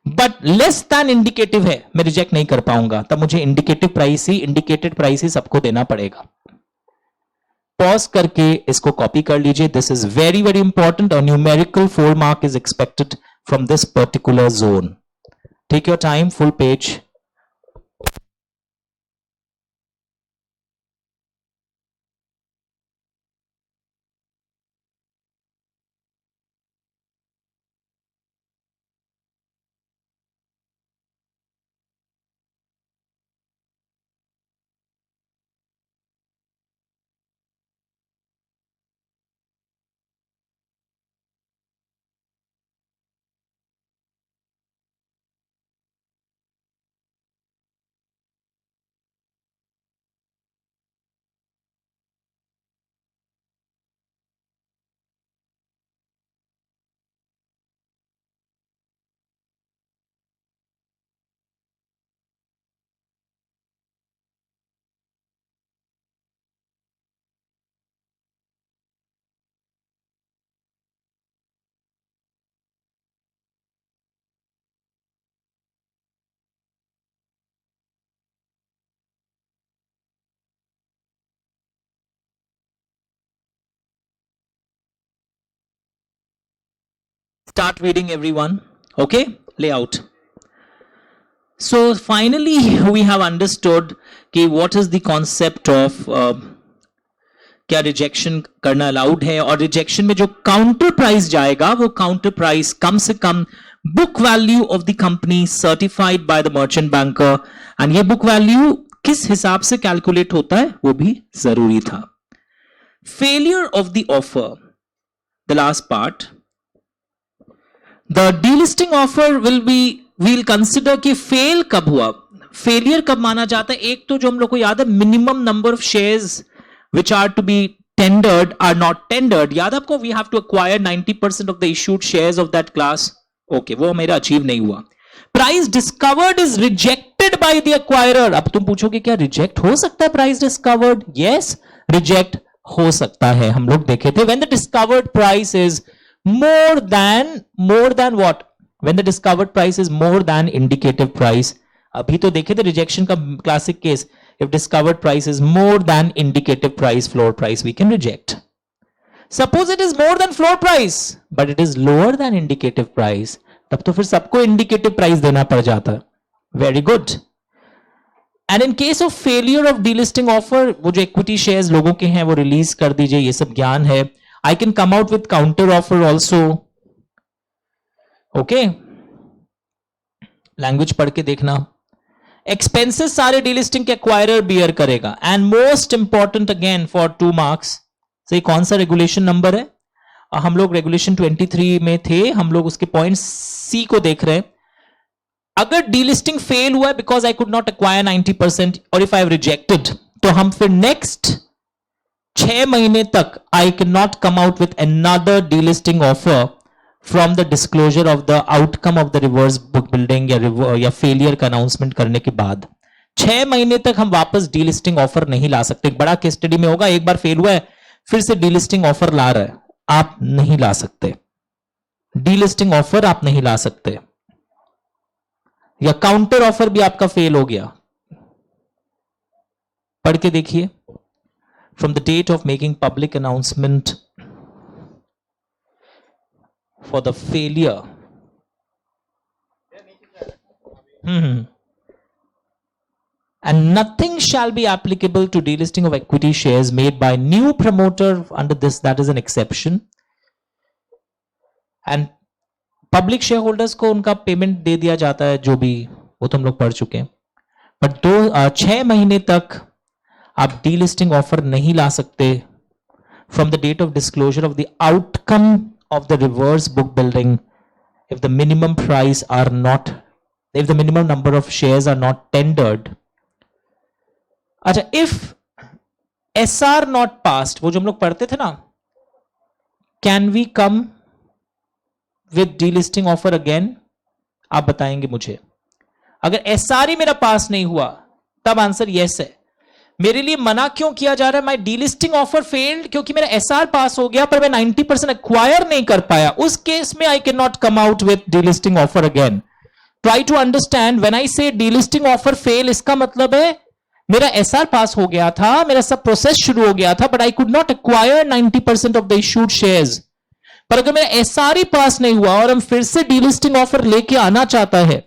बट लेस देन इंडिकेटिव है, मैं रिजेक्ट नहीं कर पाऊंगा, तब मुझे इंडिकेटिव प्राइस ही, इंडिकेटेड प्राइस ही सबको देना पड़ेगा। पॉज करके इसको कॉपी कर लीजिए, this is very very important. और numerical 4 mark is expected from this particular zone. Take your time, full page. Start reading everyone. Okay, layout. So finally we have understood कि what is the concept of क्या rejection करना allowed है, और rejection में जो counter price जाएगा वो counter price कम से कम book value of the company certified by the merchant banker, and ये बुक वैल्यू किस हिसाब से कैलकुलेट होता है वो भी जरूरी था। failure of the offer, the last part, the delisting offer we'll consider कि fail कब हुआ, failure कब माना जाता है. एक तो जो हम लोग को याद है, minimum number of shares which are to be tendered are not tendered. याद आपको, we have to acquire 90% of the issued shares of that class. Okay, वो मेरा अचीव नहीं हुआ. Price discovered is rejected by the acquirer. अब तुम पूछोगे क्या reject हो सकता है price discovered? Yes, reject हो सकता है. हम लोग देखे थे when the discovered price is more than what? When the discovered price is more than indicative price. अभी तो देखे थे रिजेक्शन का classic case. If discovered price is more than indicative price, floor price, we can reject. Suppose it is more than floor price, but it is lower than indicative price. तब तो फिर सबको indicative price देना पड़ जाता. Very good. And in case of failure of delisting offer, वो जो equity shares लोगों के हैं वो रिलीज कर दीजिए, ये सब ज्ञान है. I can come out with counter offer also. Okay. Language पढ़ के देखना. एक्सपेंसेस सारे डीलिस्टिंग के एक्वायरर बियर करेगा. And most important again for 2 marks, सही कौन सा रेगुलेशन नंबर है? हम लोग रेगुलेशन 23 में थे, हम लोग उसके पॉइंट सी को देख रहे हैं. अगर डीलिस्टिंग फेल हुआ है because I could not acquire 90% और इफ आई हैव रिजेक्टेड, तो हम फिर नेक्स्ट 6 महीने तक आई can not come out with another delisting offer from the disclosure of the outcome of the reverse book building या failure का अनाउंसमेंट करने के बाद 6 महीने तक हम वापस डीलिस्टिंग ऑफर नहीं ला सकते. एक बड़ा केस स्टडी में होगा, एक बार फेल हुआ है फिर से डीलिस्टिंग ऑफर ला रहा है, आप नहीं ला सकते. डीलिस्टिंग ऑफर आप नहीं ला सकते. या काउंटर ऑफर भी आपका फेल हो गया, पढ़ के देखिए. From the date of making public announcement for the failure. And nothing shall be applicable to delisting of equity shares made by new promoter under this, that is an exception. And public shareholders को उनका payment दे दिया जाता है, जो भी, वो तो हम लोग पढ़ चुके हैं. बट 6 महीने तक आप डीलिस्टिंग ऑफर नहीं ला सकते from the date of disclosure of the outcome of the reverse book building if the minimum number of shares are not tendered. अच्छा, if SR not passed, वो जो हम लोग पढ़ते थे ना, can we come with delisting offer again? आप बताएंगे मुझे. अगर SR ही मेरा पास नहीं हुआ तब आंसर yes है. मेरे लिए मना क्यों किया जा रहा है? माई डीलिस्टिंग ऑफर फेल्ड, क्योंकि मेरा एसआर पास हो गया पर मैं 90% एक्वायर नहीं कर पाया. उस केस में I can not come out with delisting offer again. Try to understand, when I say delisting offer fail, इसका मतलब है मेरा एसआर पास हो गया था, मेरा सब प्रोसेस शुरू हो गया था, but I could not acquire 90% of the issued shares. पर अगर मेरा एसआर ही पास नहीं हुआ और हम फिर से डीलिस्टिंग ऑफर लेके आना चाहता है,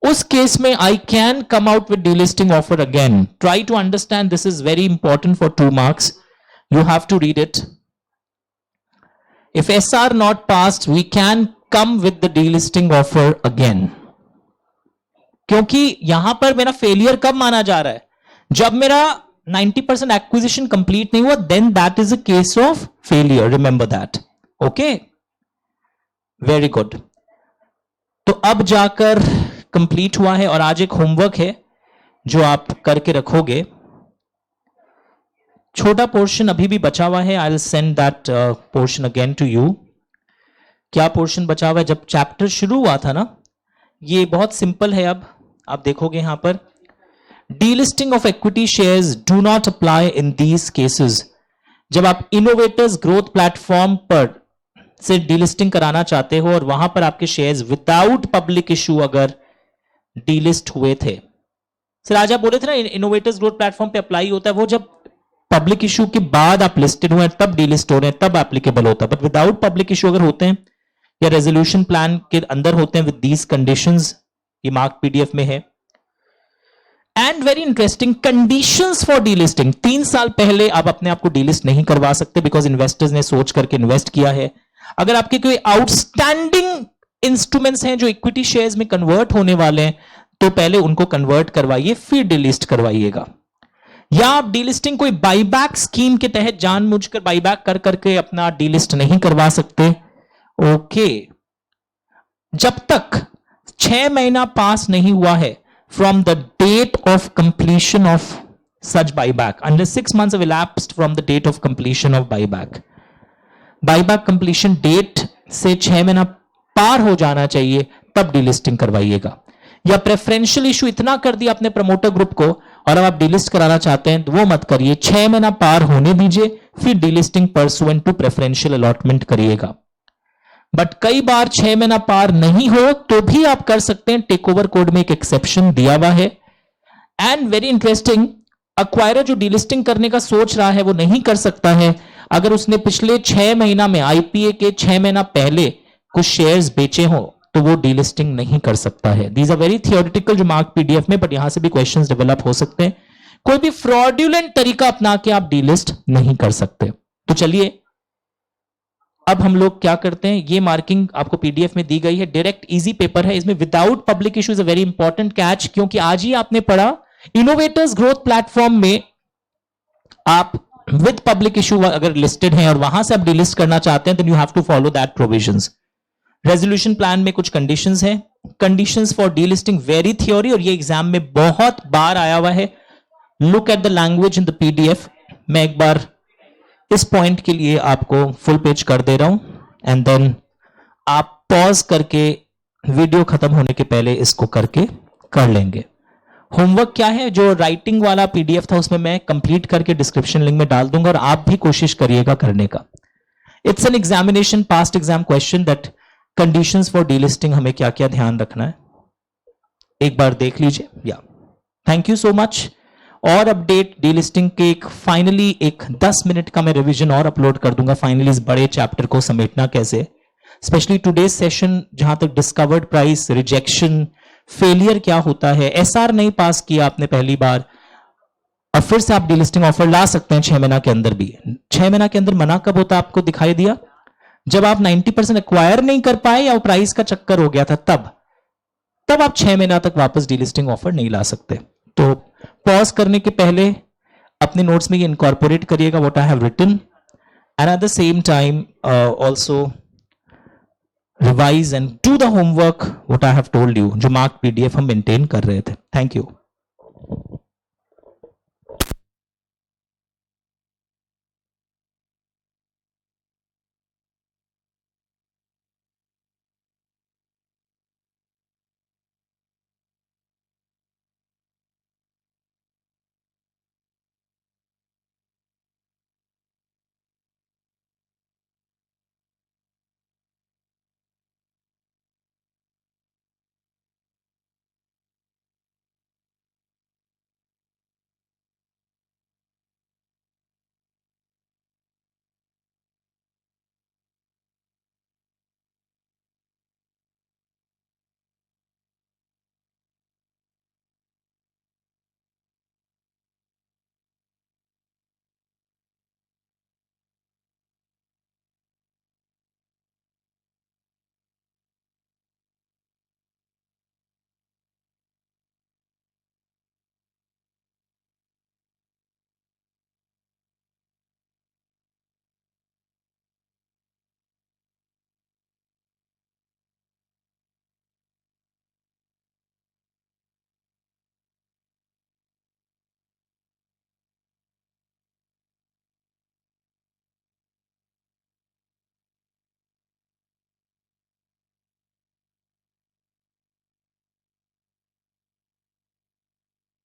उस केस में I can come out with delisting offer again. Try to understand, this is very important for 2 marks. You have to read it. If SR not passed, we can come with the delisting offer again. क्योंकि यहां पर मेरा failure कब माना जा रहा है? जब मेरा 90% एक्विजिशन कंप्लीट नहीं हुआ, then that is a case of failure. Remember that. Okay, very good. तो अब जाकर कंप्लीट हुआ है और आज एक होमवर्क है जो आप करके रखोगे. छोटा पोर्शन अभी भी बचा हुआ है. I will send that portion again to you. क्या पोर्शन बचा हुआ है? जब चैप्टर शुरू हुआ था ना, ये बहुत सिंपल है. अब आप देखोगे यहां पर, delisting of equity shares do not apply in these cases. जब आप इनोवेटर्स ग्रोथ प्लेटफॉर्म पर से डीलिस्टिंग कराना चाहते हो और वहां पर आपके शेयर्स विदाउट पब्लिक इशू अगर डीलिस्ट हुए थे. सर आज आप बोले थे ना इनोवेटर्स ग्रोथ प्लेटफॉर्म पे अप्लाई होता है, वो जब पब्लिक इशू के बाद आप लिस्टेड हुए तब डीलिस्ट हो रहे हैं, तब एप्लीकेबल होता है. बट विदाउट पब्लिक इशू अगर होते हैं या रेजोल्यूशन प्लान के अंदर होते हैं विद दीज कंडीशंस, ये मार्क पीडीएफ में है. And very interesting, conditions for delisting. 3 साल पहले आप अपने आप को डीलिस्ट नहीं करवा सकते बिकॉज इन्वेस्टर्स ने सोच करके इन्वेस्ट किया है. अगर आपके कोई आउटस्टैंडिंग इंस्ट्रूमेंट्स हैं जो इक्विटी शेयर्स में कन्वर्ट होने वाले हैं, तो पहले उनको कन्वर्ट करवाइए, फिर डिलिस्ट करवाइएगा. या आप डीलिस्टिंग कोई बाईबैक स्कीम के तहत जानबूझकर बाईबैक कर करके अपना डीलिस्ट नहीं करवा सकते। ओके, जब तक 6 महीना पास नहीं हुआ है from the date of completion of such buyback, under 6 months have elapsed from the date of completion of buyback, buyback completion date से 6 महीना पार हो जाना चाहिए, तब डीलिस्टिंग करवाइएगा। या प्रेफरेंशियल इशू इतना कर दिया अपने प्रमोटर ग्रुप को और अब आप डीलिस्ट कराना चाहते हैं तो वो मत करिए, 6 महीना पार होने दीजिए, फिर delisting pursuant to preferential allotment करिएगा। बट कई बार 6 महीना पार नहीं हो तो भी आप कर सकते हैं, टेक ओवर कोड में एक एक्सेप्शन दिया हुआ है। एंड वेरी इंटरेस्टिंग, एक्वायरर जो डीलिस्टिंग करने का सोच रहा है वो नहीं कर सकता है अगर उसने पिछले 6 महीना में आईपीए के 6 महीना पहले कुछ शेयर्स बेचे हो, तो वो डीलिस्टिंग नहीं कर सकता है। दीज आर वेरी थियोरेटिकल जो मार्क पीडीएफ में, बट यहां से भी क्वेश्चंस डेवलप हो सकते हैं। कोई भी फ्रॉड्यूलेंट तरीका अपना के आप डीलिस्ट नहीं कर सकते। तो चलिए अब हम लोग क्या करते हैं, ये मार्किंग आपको पीडीएफ में दी गई है, डायरेक्ट इजी पेपर है, इसमें without public issue is a very important catch, क्योंकि आज ही आपने पढ़ा इनोवेटर्स ग्रोथ प्लेटफॉर्म में आप विद पब्लिक इशू अगर लिस्टेड हैं और वहां से आप डिलिस्ट करना चाहते हैं, then you have to follow that provisions. Resolution plan में कुछ कंडीशंस हैं, conditions for delisting very theory, और ये एग्जाम में बहुत बार आया हुआ है। Look at the language in the PDF. मैं एक बार इस पॉइंट के लिए आपको फुल पेज कर दे रहा हूं एंड देन आप पॉज करके वीडियो खत्म होने के पहले इसको करके कर लेंगे। होमवर्क क्या है, जो राइटिंग वाला पीडीएफ था उसमें मैं कंप्लीट करके डिस्क्रिप्शन लिंक में डाल दूंगा और आप भी कोशिश करिएगा करने का। It's an examination past exam question that conditions for delisting हमें क्या क्या ध्यान रखना है, एक बार देख लीजिए। या थैंक यू सो मच। और अपडेट डीलिस्टिंग के फाइनली एक 10 मिनट का मैं रिवीजन और अपलोड कर दूंगा, फाइनली इस बड़े चैप्टर को समेटना कैसे, स्पेशली टुडे सेशन जहां तक डिस्कवर्ड प्राइस, रिजेक्शन, फेलियर क्या होता है, एसआर नहीं पास किया आपने पहली बार और फिर से आप डीलिस्टिंग ऑफर ला सकते हैं 6 महीना के अंदर भी। 6 महीना के अंदर मना कब होता आपको दिखाई दिया, जब आप 90% एक्वायर नहीं कर पाए या प्राइस का चक्कर हो गया था, तब आप 6 महीना तक वापस डीलिस्टिंग ऑफर नहीं ला सकते। तो पॉज करने के पहले अपने नोट्स में ये इनकॉर्पोरेट करिएगा what I have written, and at the same time also revise and do the homework what I have told you, जो मार्क पीडीएफ हम मेंटेन कर रहे थे। Thank you.